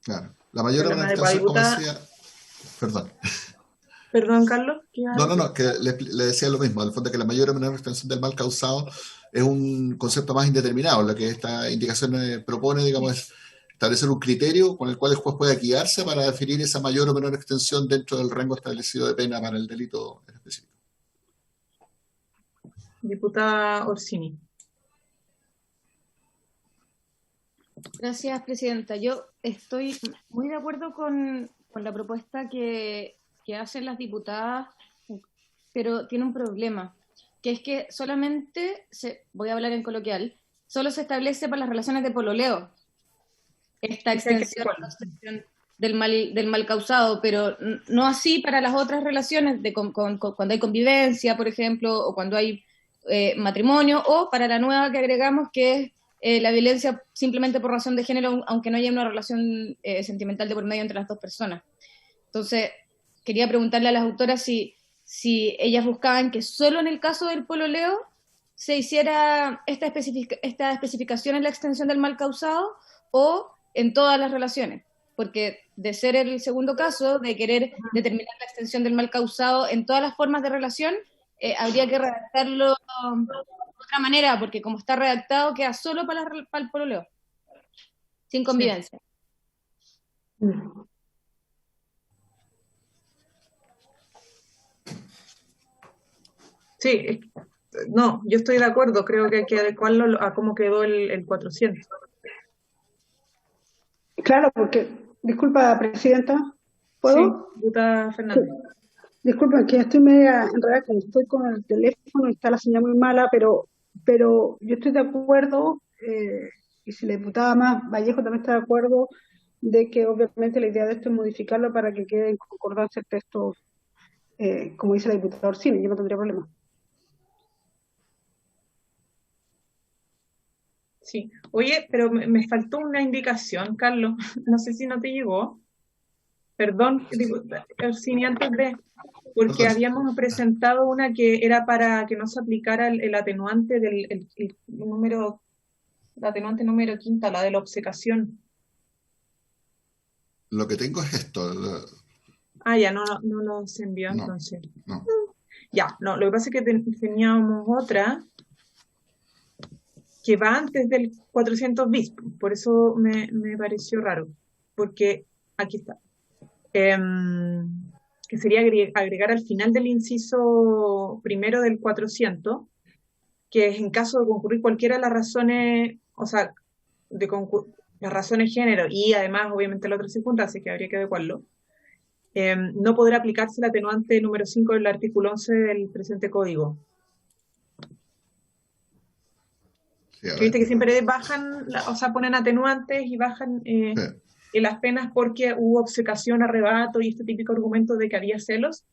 claro, la mayor ser la más adecuada. amonestación, como Diputada, decía, perdón. perdón, Carlos, ¿qué ibas a decir? No, que le decía lo mismo, al fondo que la mayor o menor extensión del mal causado es un concepto más indeterminado. Lo que esta indicación propone, digamos, es establecer un criterio con el cual el juez pueda guiarse para definir esa mayor o menor extensión dentro del rango establecido de pena para el delito en específico. Diputada Orsini. Gracias, presidenta. Yo estoy muy de acuerdo con la propuesta que hacen las diputadas, pero tiene un problema, que es que solamente, voy a hablar en coloquial, solo se establece para las relaciones de pololeo esta extensión del mal causado, pero no así para las otras relaciones, cuando hay convivencia, por ejemplo, o cuando hay matrimonio, o para la nueva que agregamos, que es la violencia simplemente por razón de género, aunque no haya una relación sentimental de por medio entre las dos personas. Entonces, quería preguntarle a las autoras si ellas buscaban que solo en el caso del pololeo se hiciera esta especificación en la extensión del mal causado, o en todas las relaciones, porque de ser el segundo caso, de querer determinar la extensión del mal causado en todas las formas de relación, habría que redactarlo de otra manera, porque como está redactado queda solo para el pololeo, sin convivencia. Sí, no, yo estoy de acuerdo, creo que hay que adecuarlo a cómo quedó el 400. Claro, porque, disculpa, presidenta, ¿puedo? Sí, diputada Fernández. Disculpen, que estoy media enredada, como estoy con el teléfono y está la señal muy mala, pero yo estoy de acuerdo, y si la diputada más Vallejo también está de acuerdo, de que obviamente la idea de esto es modificarlo para que quede en concordancia el texto, como dice la diputada Orsini, yo no tendría problema. Sí. Oye, pero me faltó una indicación, Carlos. No sé si no te llegó. Perdón, Orsini, antes de... Porque habíamos presentado una que era para que no se aplicara el atenuante el número, el atenuante número quinta, la de la obcecación. Lo que tengo es esto. Ya no se envió No, entonces. no. Ya, no, lo que pasa es que teníamos otra que va antes del 400 bis, por eso me pareció raro, porque aquí está. Que sería agregar al final del inciso primero del 400, que es en caso de concurrir cualquiera de las razones, o sea, las razones género y además obviamente la otra circunstancia que habría que adecuarlo, no podrá aplicarse el atenuante número 5 del artículo 11 del presente código. Sí, Viste que siempre bajan, o sea, ponen atenuantes y bajan en las penas porque hubo obcecación, arrebato y este típico argumento de que había celos.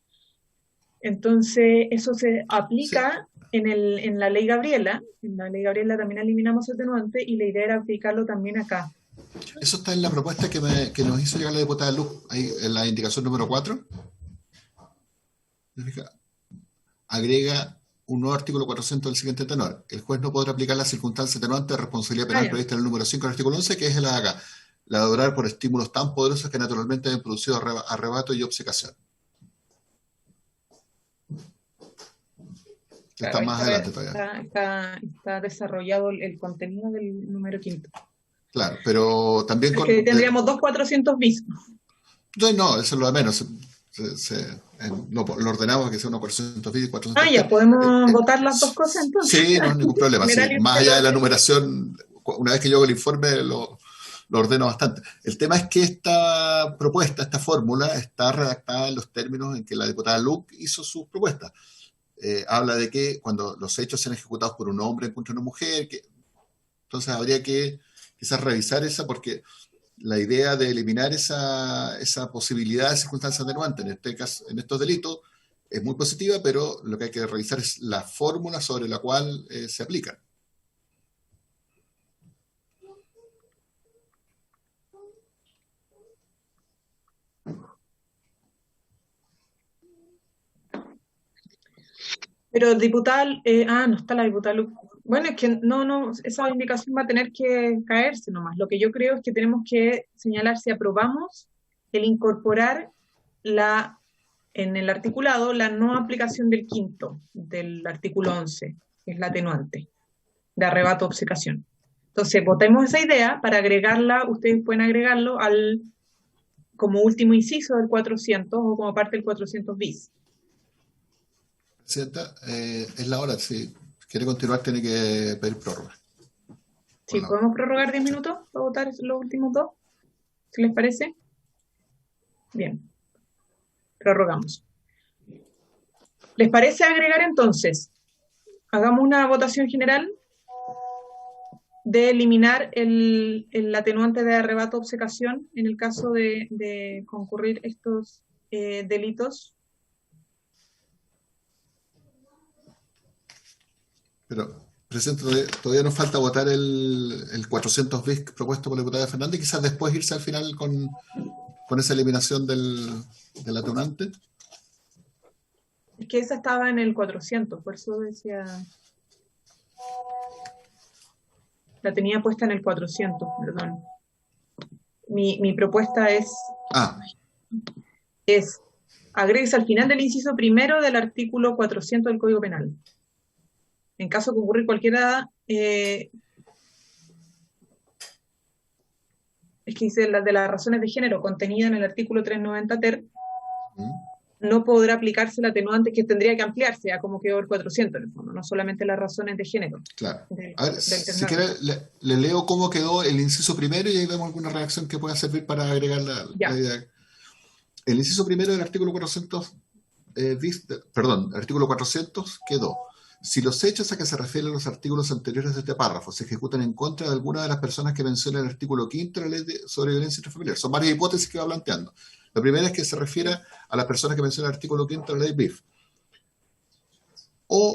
Entonces, eso se aplica en la ley Gabriela. En la ley Gabriela también eliminamos atenuante y la idea era aplicarlo también acá. Eso está en la propuesta que nos hizo llegar la diputada Luz, ahí en la indicación número 4. Agrega un nuevo artículo 400 del siguiente tenor. El juez no podrá aplicar la circunstancia atenuante de responsabilidad penal prevista en el número 5 del artículo 11, que es la de acá. La de obrar por estímulos tan poderosos que naturalmente han producido arrebato y obcecación. Claro, está más adelante todavía. Está desarrollado el contenido del número quinto. Claro, pero también porque tendríamos dos 400 bis. No, eso es lo de menos. Lo ordenamos que sea unos 400 bis y 400 ya podemos votar las dos cosas entonces. Sí, no hay ningún problema. Sí, más allá de la numeración, una vez que yo hago el informe, lo ordeno bastante. El tema es que esta propuesta, esta fórmula, está redactada en los términos en que la diputada Luc hizo sus propuestas. Habla de que cuando los hechos sean ejecutados por un hombre contra una mujer, entonces habría que quizás revisar esa, porque la idea de eliminar esa posibilidad de circunstancia atenuante en este caso, en estos delitos, es muy positiva, pero lo que hay que revisar es la fórmula sobre la cual se aplica. Pero diputada, no está la diputada Bueno, es que no, esa indicación va a tener que caerse nomás. Lo que yo creo es que tenemos que señalar si aprobamos el incorporar en el articulado la no aplicación del quinto, del artículo 11, que es la atenuante de arrebato o obcecación. Entonces, votemos esa idea para agregarla, ustedes pueden agregarlo como último inciso del 400 o como parte del 400 bis. Presidenta, es la hora. Si quiere continuar, tiene que pedir prórroga. Sí, ¿podemos prorrogar 10 minutos para votar los últimos dos? ¿Si les parece? Bien. Prorrogamos. ¿Les parece agregar entonces? Hagamos una votación general de eliminar el atenuante de arrebato o obcecación en el caso de concurrir estos delitos. Pero, presidente, todavía nos falta votar el 400 bis propuesto por la diputada Fernández y quizás después irse al final con esa eliminación del atenuante. Es que esa estaba en el 400, por eso decía... La tenía puesta en el 400, perdón. Mi propuesta es agregues al final del inciso primero del artículo 400 del Código Penal. En caso de concurrir cualquiera, es que dice las de las razones de género contenida en el artículo 390 ter, no podrá aplicarse el atenuante, que tendría que ampliarse a como quedó el 400 en el fondo, no solamente las razones de género. Claro. A ver, si quiere, le leo cómo quedó el inciso primero y ahí vemos alguna reacción que pueda servir para agregar la idea. El inciso primero del artículo 400, artículo 400 quedó: si los hechos a que se refieren los artículos anteriores de este párrafo se ejecutan en contra de alguna de las personas que menciona el artículo 5 de la Ley sobre Violencia Intrafamiliar. Son varias hipótesis que va planteando. La primera es que se refiere a las personas que menciona el artículo 5 de la Ley BIF. O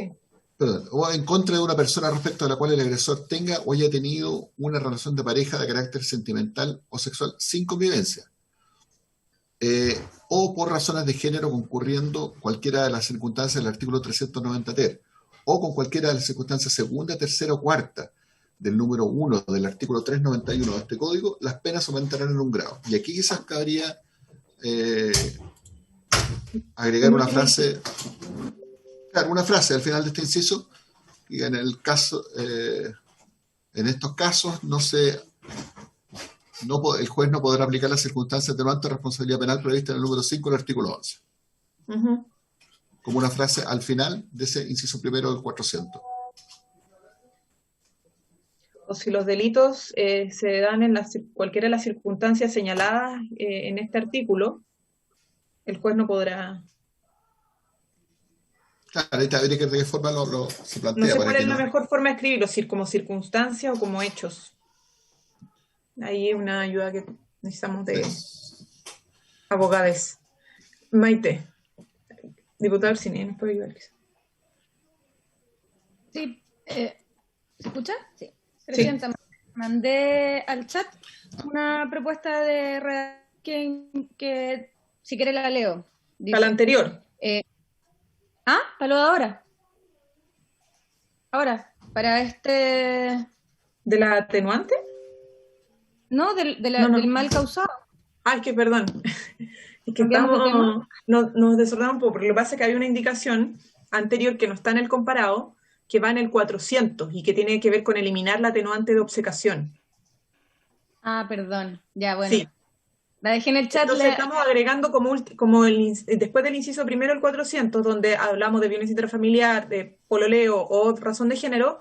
en contra de una persona respecto a la cual el agresor tenga o haya tenido una relación de pareja de carácter sentimental o sexual sin convivencia. O por razones de género concurriendo cualquiera de las circunstancias del artículo 390 ter. O con cualquiera de las circunstancias segunda, tercera o cuarta del número 1 del artículo 391 de este código, las penas aumentarán en un grado. Y aquí quizás cabría agregar una frase al final de este inciso, y en el caso, en estos casos el juez no podrá aplicar las circunstancias atenuantes de responsabilidad penal prevista en el número 5 del artículo 11. Como una frase al final de ese inciso primero del 400. O si los delitos se dan en cualquiera de las circunstancias señaladas en este artículo, el juez no podrá... Claro, ahorita habría que ver de qué forma se plantea. No sé cuál es la mejor forma de escribirlo, si como circunstancia o como hechos. Ahí es una ayuda que necesitamos de abogados. Maite. Diputado Orsini, ¿nos puede ayudar? Sí, ¿se escucha? Sí. Presidenta, mandé al chat una propuesta de redacción que si quiere la leo. Dice, para la anterior. Para lo de ahora. Ahora, para este... ¿De la atenuante? No, del mal causado. Es que perdón. Es que nos desordenamos un poco, porque lo que pasa es que hay una indicación anterior que no está en el comparado, que va en el 400 y que tiene que ver con eliminar la atenuante de obcecación. Perdón. Ya, bueno. Sí. La dejé en el chat. Entonces estamos agregando después del inciso primero el 400, donde hablamos de violencia intrafamiliar, de pololeo o razón de género,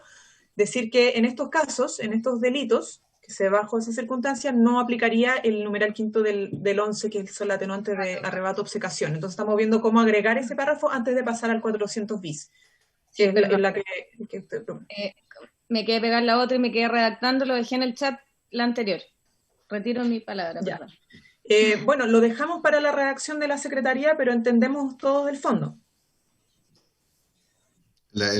decir que en estos casos, en estos delitos, que se bajo esas circunstancias, no aplicaría el numeral quinto del 11, que son la atenuante de arrebato obcecación. Entonces estamos viendo cómo agregar ese párrafo antes de pasar al 400 bis. Sí, es la que me quedé pegar la otra y me quedé redactando, lo dejé en el chat la anterior. Retiro mi palabra, perdón. Bueno, lo dejamos para la redacción de la Secretaría, pero entendemos todo el fondo. La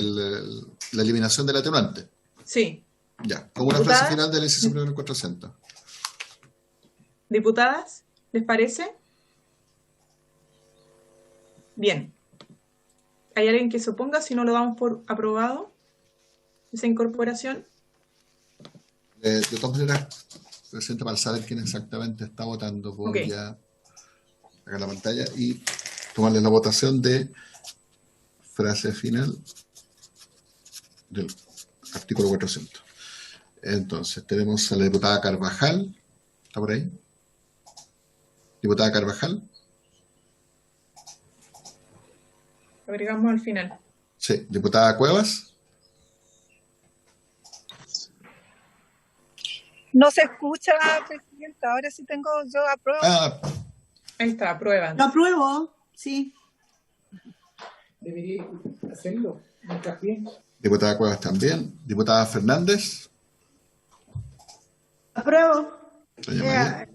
eliminación del atenuante. Sí. Ya, como una frase final del inciso primero del 400. Diputadas, ¿les parece? Bien. ¿Hay alguien que se oponga si no lo damos por aprobado? Esa incorporación. De todas maneras, presidente, para saber quién exactamente está votando, voy Ok. a sacar la pantalla y tomarle la votación de frase final del artículo 400. Entonces, tenemos a la diputada Carvajal. ¿Está por ahí? Diputada Carvajal. Agregamos al final. Sí. Diputada Cuevas. No se escucha, presidenta. Ahora sí tengo, yo apruebo. Ah, Ahí está, aprueban. Lo apruebo, sí. Debería hacerlo. Hincapié. diputada Cuevas también. Diputada Fernández. Apruebo. Doña María.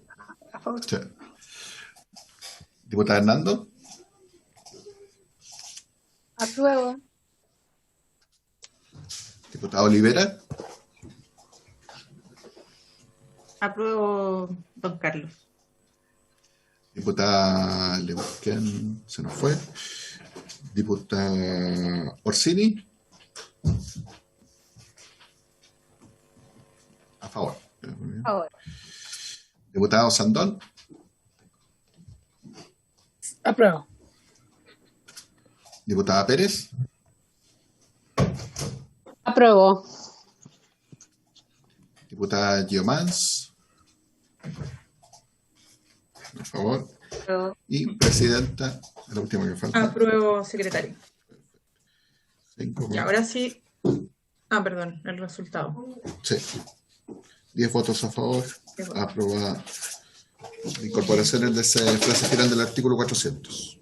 A favor. Sí. Diputada Hernando. Apruebo. Diputada Olivera. Apruebo, don Carlos. Diputada Leuquian, se nos fue. Diputada Orsini. A favor. Ahora. Diputado Sandón. Apruebo. Diputada Pérez. Apruebo. Diputada Giomans. A favor. Apruebo. Y presidenta, la última que falta. Apruebo, secretario. 5, Y ahora sí. Ah, perdón, el resultado. sí. 10 votos a favor. Aprobada la incorporación de esa frase final del artículo 400.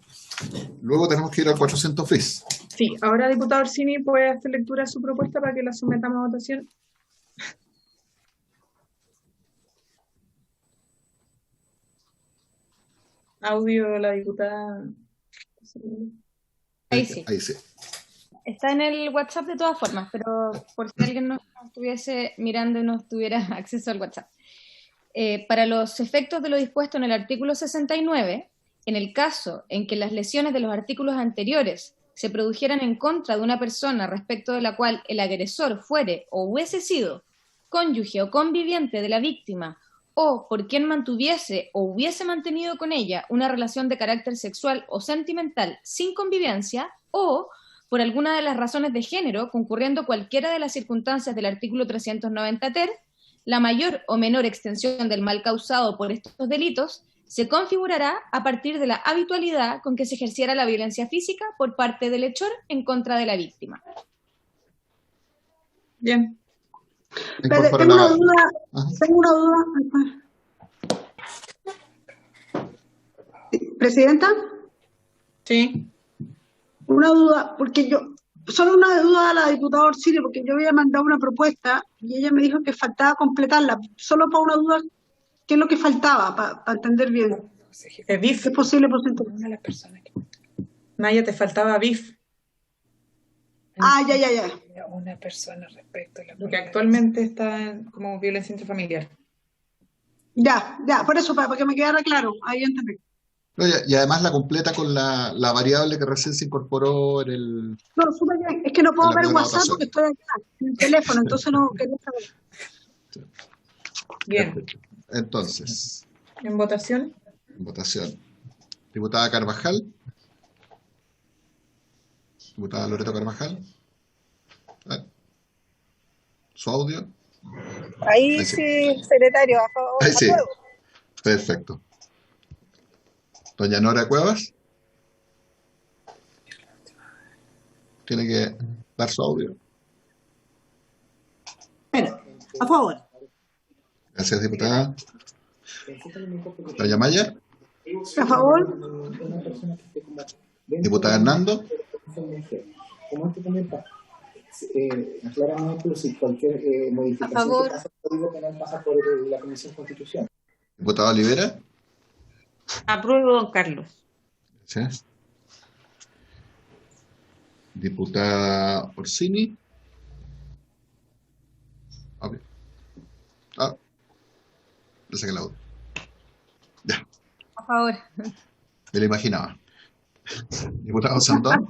Luego tenemos que ir al 400 bis. Sí, ahora diputado Orsini puede hacer lectura de su propuesta para que la sometamos a votación. Audio de la diputada. Ahí sí. Ahí sí. Está en el WhatsApp de todas formas, pero por si alguien no estuviese mirando y no tuviera acceso al WhatsApp. Para los efectos de lo dispuesto en el artículo 69, en el caso en que las lesiones de los artículos anteriores se produjeran en contra de una persona respecto de la cual el agresor fuere o hubiese sido cónyuge o conviviente de la víctima, o por quien mantuviese o hubiese mantenido con ella una relación de carácter sexual o sentimental sin convivencia, o por alguna de las razones de género, concurriendo cualquiera de las circunstancias del artículo 390 ter, la mayor o menor extensión del mal causado por estos delitos se configurará a partir de la habitualidad con que se ejerciera la violencia física por parte del hechor en contra de la víctima. Bien. Pero tengo una duda. Tengo una duda. Presidenta. Sí. Una duda, porque solo una duda a la diputada Orsini, porque yo había mandado una propuesta y ella me dijo que faltaba completarla. Solo para una duda, ¿qué es lo que faltaba para entender bien? BIF. ¿Es posible por ciento? Una de las personas que Naya, te faltaba BIF. Ah, ya. una persona respecto a la Lo que actualmente está como violencia intrafamiliar. Ya, por eso, para que me quedara claro, ahí entendí. No, y además la completa con la variable que recién se incorporó en el... No, súper bien. Es que no puedo en la ver primera WhatsApp votación. porque estoy acá, en el teléfono, entonces no quería saber. Bien. Entonces, En votación. votación. Diputada Carvajal. Diputada Loreto Carvajal. Su audio. Ahí Ahí sí. sí, secretario, a favor. Ahí sí. Apruebo. Perfecto. Doña Nora Cuevas. Tiene que dar su audio. Espera, a favor. Gracias, diputada. Doña Maya. A favor. Diputada Hernando. Como este comenta, claramente si cualquier modificación A favor. que pasa por el Código Penal pasa por la Comisión Constitucional. Diputada Olivera. Apruebo, don Carlos. Gracias. Diputada Orsini. Le saqué el audio. Ya, A favor. me lo imaginaba. Diputado Sandón.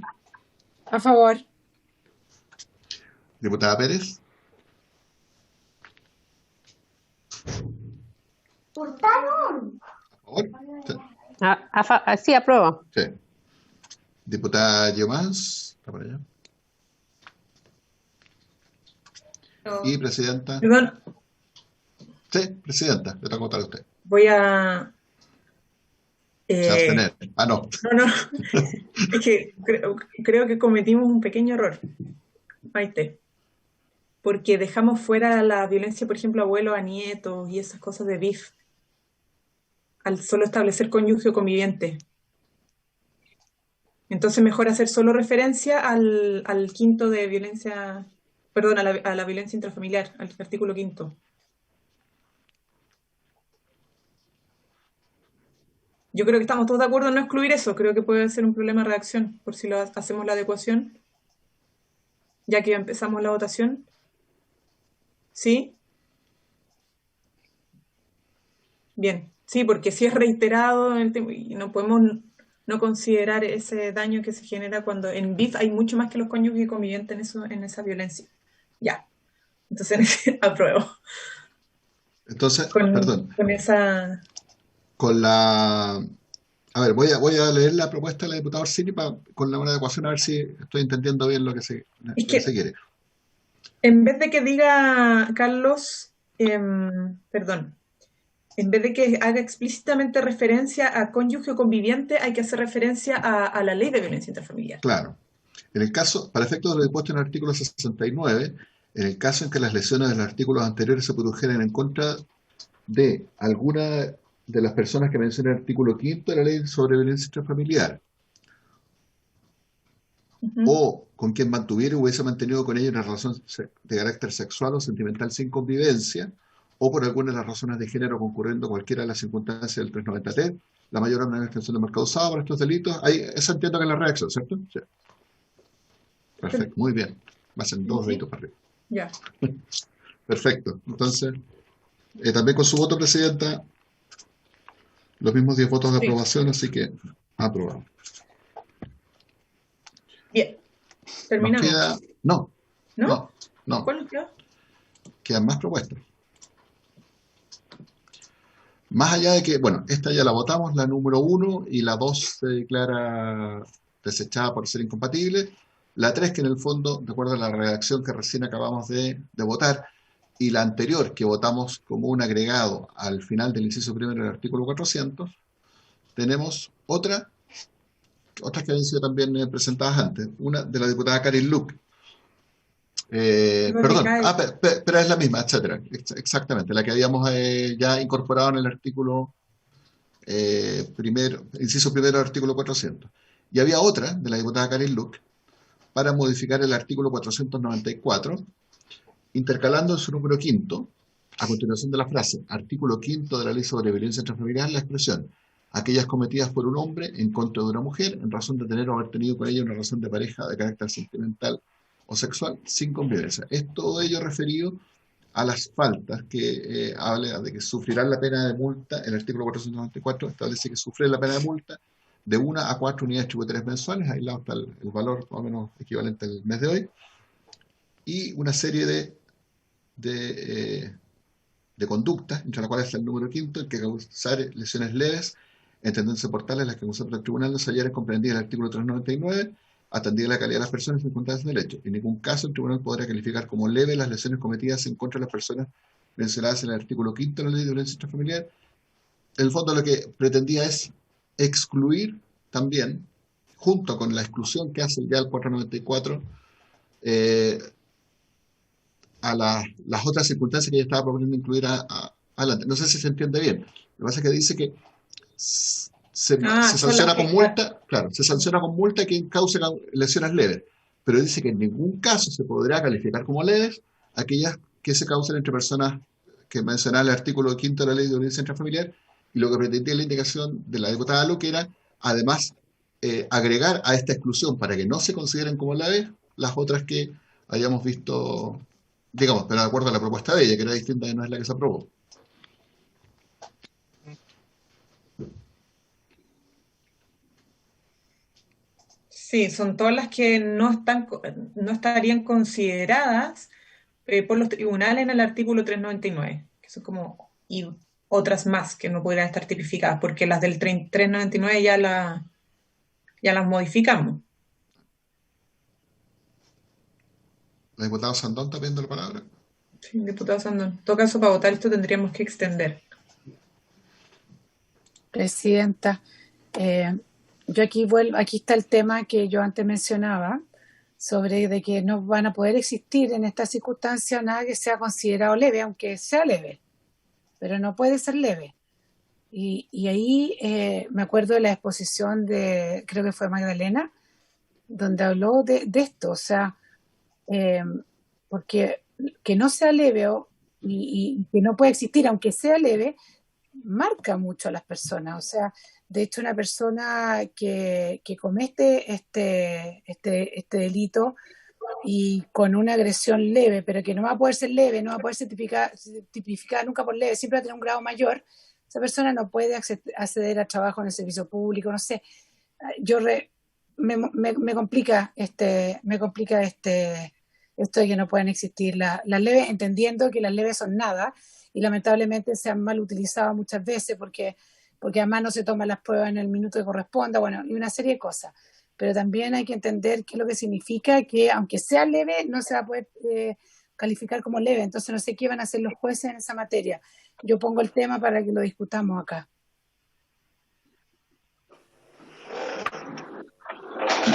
A favor. Diputada Pérez. ¿A favor? Sí, apruebo. Sí. Diputada Yomás. Está por allá. Y presidenta. Perdón, Sí, presidenta. Le toca votar a usted. voy a... Se va a abstener. Ah, no. No, es que creo que cometimos un pequeño error, Maite, porque dejamos fuera la violencia, por ejemplo, abuelos a nietos y esas cosas de BIF, al solo establecer cónyuge o conviviente. Entonces mejor hacer solo referencia al quinto de violencia, perdón, a la violencia intrafamiliar, al artículo quinto. Yo creo que estamos todos de acuerdo en no excluir eso. Creo que puede ser un problema de redacción, por si hacemos la adecuación, ya que empezamos la votación. ¿Sí? Bien. Sí, porque si es reiterado y no podemos no considerar ese daño que se genera cuando en BIF hay mucho más que los cónyuges convivientes en esa violencia. Ya. Entonces, apruebo. Entonces, Con esa... Con la... A ver, voy a leer la propuesta de la diputada Orsini con una adecuación, a ver si estoy entendiendo bien lo que se quiere. En vez de que diga, Carlos, perdón, en vez de que haga explícitamente referencia a cónyuge o conviviente, hay que hacer referencia a la ley de violencia intrafamiliar. Claro. En el caso, para efectos de lo dispuesto en el artículo 69, en el caso en que las lesiones de los artículos anteriores se produjeran en contra de alguna de las personas que menciona el artículo 5 de la ley sobre violencia intrafamiliar, o con quien mantuviera o hubiese mantenido con ella una relación de carácter sexual o sentimental sin convivencia, o por alguna de las razones de género concurriendo cualquiera de las circunstancias del 390T, la mayor o menor extensión de mercado usado por estos delitos. Ahí, esa entiendo que es la reacción, ¿cierto? Sí. Perfecto, muy bien. Va a ser 2 deditos para arriba. Ya. Perfecto. Entonces, también con su voto, presidenta, los mismos 10 votos de aprobación, así que aprobado. Bien. Terminamos. No. ¿Cuál nos queda? Quedan más propuestas. Más allá de que, bueno, esta ya la votamos, la número 1, y la 2 se declara desechada por ser incompatible. La 3, que en el fondo, de acuerdo a la redacción que recién acabamos de votar, y la anterior, que votamos como un agregado al final del inciso primero del artículo 400, tenemos otras que habían sido también presentadas antes. Una de la diputada Karin Luc. Perdón, pero es la misma, etcétera. Exactamente, la que habíamos ya incorporado en el artículo inciso primero del artículo 400. Y había otra de la diputada Karin Luc para modificar el artículo 494, intercalando en su número 5, a continuación de la frase, artículo 5 de la ley sobre violencia intrafamiliar, la expresión, aquellas cometidas por un hombre en contra de una mujer en razón de tener o haber tenido con ella una relación de pareja de carácter sentimental o sexual sin convivencia. Es todo ello referido a las faltas que habla de que sufrirán la pena de multa. El artículo 494 establece que sufrirán la pena de multa de 1 a 4 unidades tributarias mensuales, ahí está el valor más o menos equivalente al mes de hoy, y una serie de conductas, entre las cuales está el número 5, el que causar lesiones leves, entendiéndose por tales las que acusadas por el tribunal no se hallara comprendida en el artículo 399, atendida la calidad de las personas y circunstancias del hecho. En ningún caso el tribunal podrá calificar como leve las lesiones cometidas en contra de las personas mencionadas en el artículo 5 de la ley de violencia intrafamiliar. En el fondo lo que pretendía es excluir también, junto con la exclusión que hace ya el 494, a las otras circunstancias que ella estaba proponiendo incluir adelante. No sé si se entiende bien. Lo que pasa es que dice que se sanciona con multa, claro, se sanciona con multa quien cause lesiones leves, pero dice que en ningún caso se podrá calificar como leves aquellas que se causen entre personas que mencionaba el artículo 5 de la ley de violencia intrafamiliar, y lo que pretendía la indicación de la diputada Luque era, además, agregar a esta exclusión para que no se consideren como leves las otras que hayamos visto, digamos, pero de acuerdo a la propuesta de ella, que era distinta y no es la que se aprobó. Sí, Sí, son todas las que no estarían consideradas por los tribunales en el artículo 399, que son como, y otras más que no podrían estar tipificadas, porque las del 399 ya las modificamos. La diputada Sandón está pidiendo la palabra. Sí, diputado Sandón. En todo caso, para votar esto tendríamos que extender. Presidenta, yo aquí está el tema que yo antes mencionaba, sobre de que no van a poder existir en esta circunstancia nada que sea considerado leve, aunque sea leve, pero no puede ser leve. Y ahí me acuerdo de la exposición de, creo que fue Magdalena, donde habló de esto, o sea, porque que no sea leve y que no puede existir, aunque sea leve, marca mucho a las personas. O sea, de hecho, una persona que comete este delito y con una agresión leve, pero que no va a poder ser leve, no va a poder ser tipificada nunca por leve, siempre va a tener un grado mayor, esa persona no puede acceder a trabajo en el servicio público, no sé. Me complica esto de que no puedan existir las leves, entendiendo que las leves son nada y lamentablemente se han mal utilizado muchas veces porque además no se toman las pruebas en el minuto que corresponda, bueno, y una serie de cosas. Pero también hay que entender qué es lo que significa que aunque sea leve, no se va a poder calificar como leve. Entonces no sé qué van a hacer los jueces en esa materia. Yo pongo el tema para que lo discutamos acá.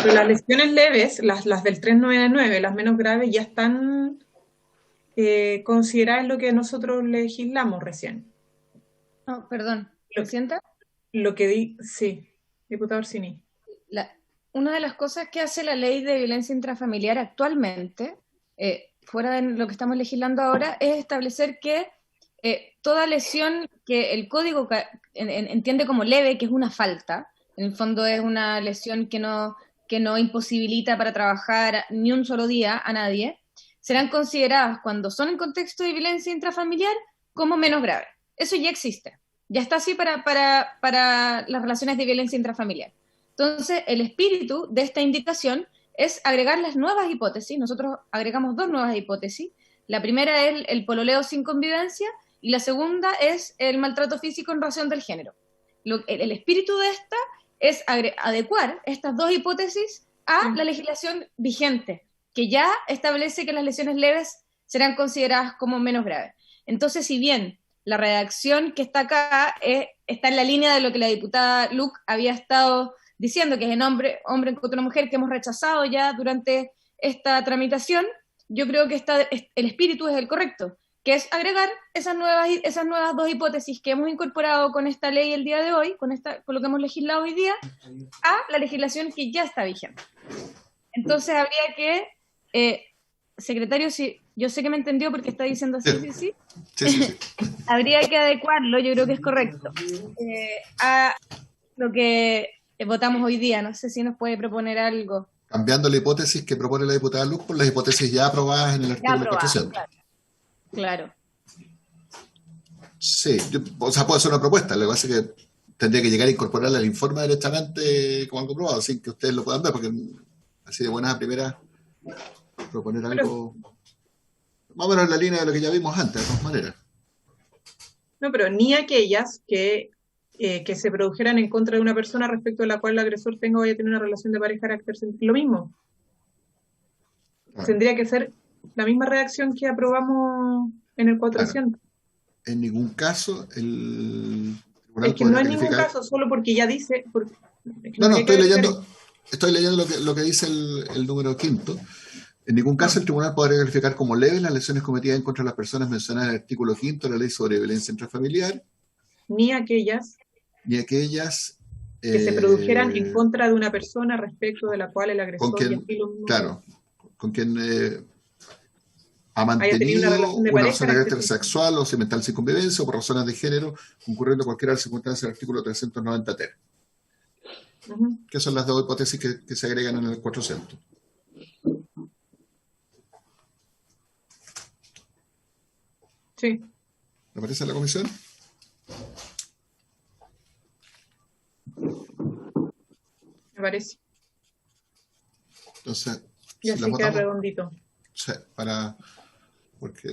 Pero las lesiones leves, las del 399, las menos graves, ya están consideradas en lo que nosotros legislamos recién. No, perdón, ¿presidenta? Sí, diputado Orsini. Una de las cosas que hace la ley de violencia intrafamiliar actualmente, fuera de lo que estamos legislando ahora, es establecer que toda lesión que el código entiende como leve, que es una falta, en el fondo es una lesión que no imposibilita para trabajar ni un solo día a nadie, serán consideradas cuando son en contexto de violencia intrafamiliar como menos grave. Eso ya existe. Ya está así para las relaciones de violencia intrafamiliar. Entonces, el espíritu de esta indicación es agregar las nuevas hipótesis. Nosotros agregamos 2 nuevas hipótesis. La primera es el pololeo sin convivencia y la segunda es el maltrato físico en razón del género. El espíritu de esta es adecuar estas 2 hipótesis a la legislación vigente, que ya establece que las lesiones leves serán consideradas como menos graves. Entonces, si bien la redacción que está acá está en la línea de lo que la diputada Luc había estado diciendo, que es en hombre contra una mujer, que hemos rechazado ya durante esta tramitación, yo creo que el espíritu es el correcto, que es agregar esas nuevas 2 hipótesis que hemos incorporado con esta ley el día de hoy, con lo que hemos legislado hoy día, a la legislación que ya está vigente. Entonces habría que, secretario, si yo sé que me entendió porque está diciendo así, sí. Habría que adecuarlo, yo creo que es correcto, a lo que votamos hoy día. No sé si nos puede proponer algo. Cambiando la hipótesis que propone la diputada Luz por las hipótesis ya aprobadas en el artículo 400. Claro. Sí, o sea, puede ser una propuesta, lo que pasa es que tendría que llegar a incorporarla al informe directamente como algo probado, sin que ustedes lo puedan ver, porque así de buenas a primeras proponer algo más o menos en la línea de lo que ya vimos antes, de todas maneras. No, pero ni aquellas que se produjeran en contra de una persona respecto a la cual el agresor tenga o vaya a tener una relación de pareja de carácter sentimental. Lo mismo. Tendría que ser la misma redacción que aprobamos en el 400. Claro. En ningún caso el tribunal es que no en ningún caso, solo porque ya dice... estoy leyendo lo que dice el número 5. En ningún caso el tribunal podrá calificar como leves las lesiones cometidas en contra de las personas mencionadas en el artículo 5 de la Ley sobre Violencia Intrafamiliar. Ni aquellas que se produjeran en contra de una persona respecto de la cual el agresor con quien ha mantenido una relación de carácter sexual o sentimental sin convivencia o por razones de género, concurriendo cualquiera de las circunstancias del artículo 390-T. Que son las 2 hipótesis que se agregan en el 400. Sí. ¿Le parece a la comisión? Me parece. Entonces, Y si así la queda votamos, redondito. sí, porque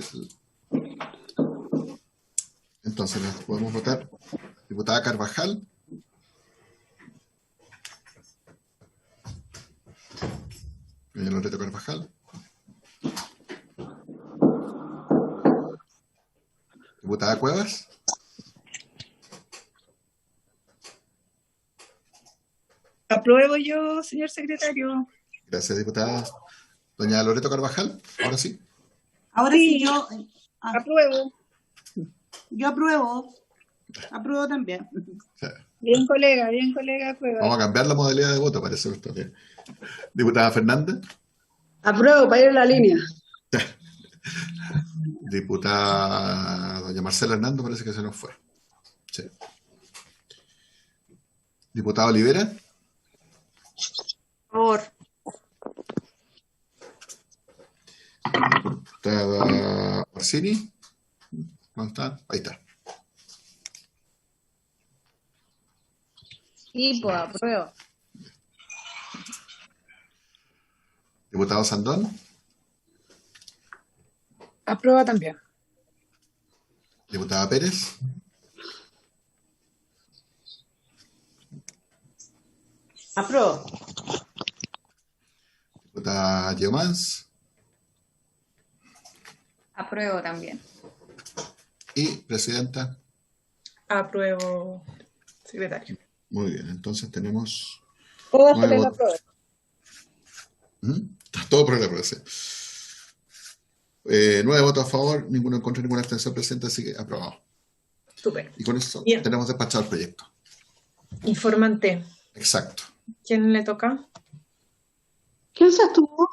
entonces las podemos votar. Diputada Carvajal. Doña Loreto Carvajal. Diputada Cuevas. Apruebo yo, señor secretario. Gracias, diputada. Doña Loreto Carvajal, ahora sí. Ahora sí, yo Apruebo. yo apruebo. Apruebo también. Bien, colega, aprueba. Vamos a cambiar la modalidad de voto, parece esto. Diputada Fernández. Apruebo para ir en la línea. Diputada doña Marcela Hernando, parece que se nos fue. Sí. Diputada Olivera. Por favor. Diputada Orsini. ¿Dónde está? Ahí está. Sí, pues apruebo. Diputado Sandón. Aprueba también. Diputada Pérez. Apruebo. Diputada Geomans. Apruebo también. Y presidenta. Apruebo, secretario. Muy bien, entonces tenemos Todas 9 tres votos. apruebo. Todo por el apruebo, sí. 9 votos a favor, ninguno en contra, ninguna abstención, presidente, así que aprobado. Súper. Y con eso Bien. tenemos despachado el proyecto. Informante. Exacto. ¿Quién le toca? ¿Quién se estuvo?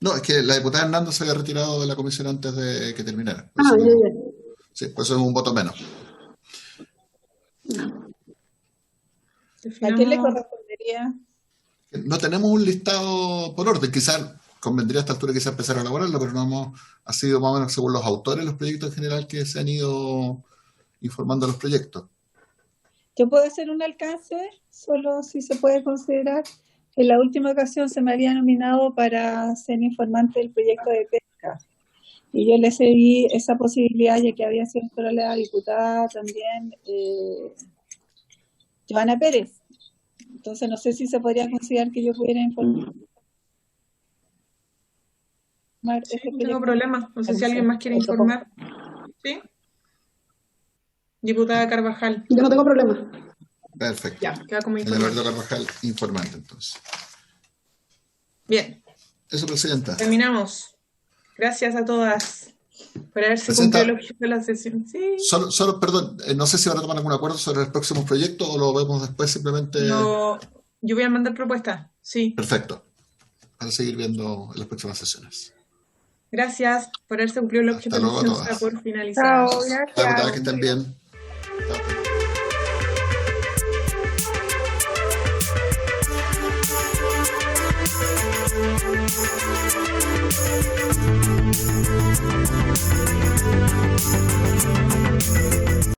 No, es que la diputada Hernando se había retirado de la comisión antes de que terminara. Por Ah, eso, ya, ya. sí, por eso es un voto menos. ¿A quién le correspondería? No tenemos un listado por orden, quizás convendría a esta altura quizás empezar a elaborarlo, pero no ha sido más o menos según los autores los proyectos en general que se han ido informando de los proyectos. Yo puedo hacer un alcance, solo si se puede considerar. En la última ocasión se me había nominado para ser informante del proyecto de pesca. Y yo le cedí esa posibilidad, ya que había sido la diputada también Joana Pérez. Entonces no sé si se podría considerar que yo pudiera informar. Sí, no tengo problema. No sé si alguien más quiere informar. ¿Sí? Diputada Carvajal. Yo no tengo problema. Perfecto. Ya, queda como Doña informante. Loreto Carvajal, informante entonces. Bien, Eso, presidenta. terminamos. Gracias a todas por haberse Presidenta. cumplido el objetivo de la sesión. Sí, Solo, perdón, no sé si van a tomar algún acuerdo sobre el próximo proyecto o lo vemos después simplemente. yo voy a mandar propuestas. Sí, Perfecto. Para seguir viendo en las próximas sesiones. gracias por haberse cumplido el objetivo de la luego a sesión. todas. Por finalizar. Chao, La diputada, gracias. que estén bien. Chao.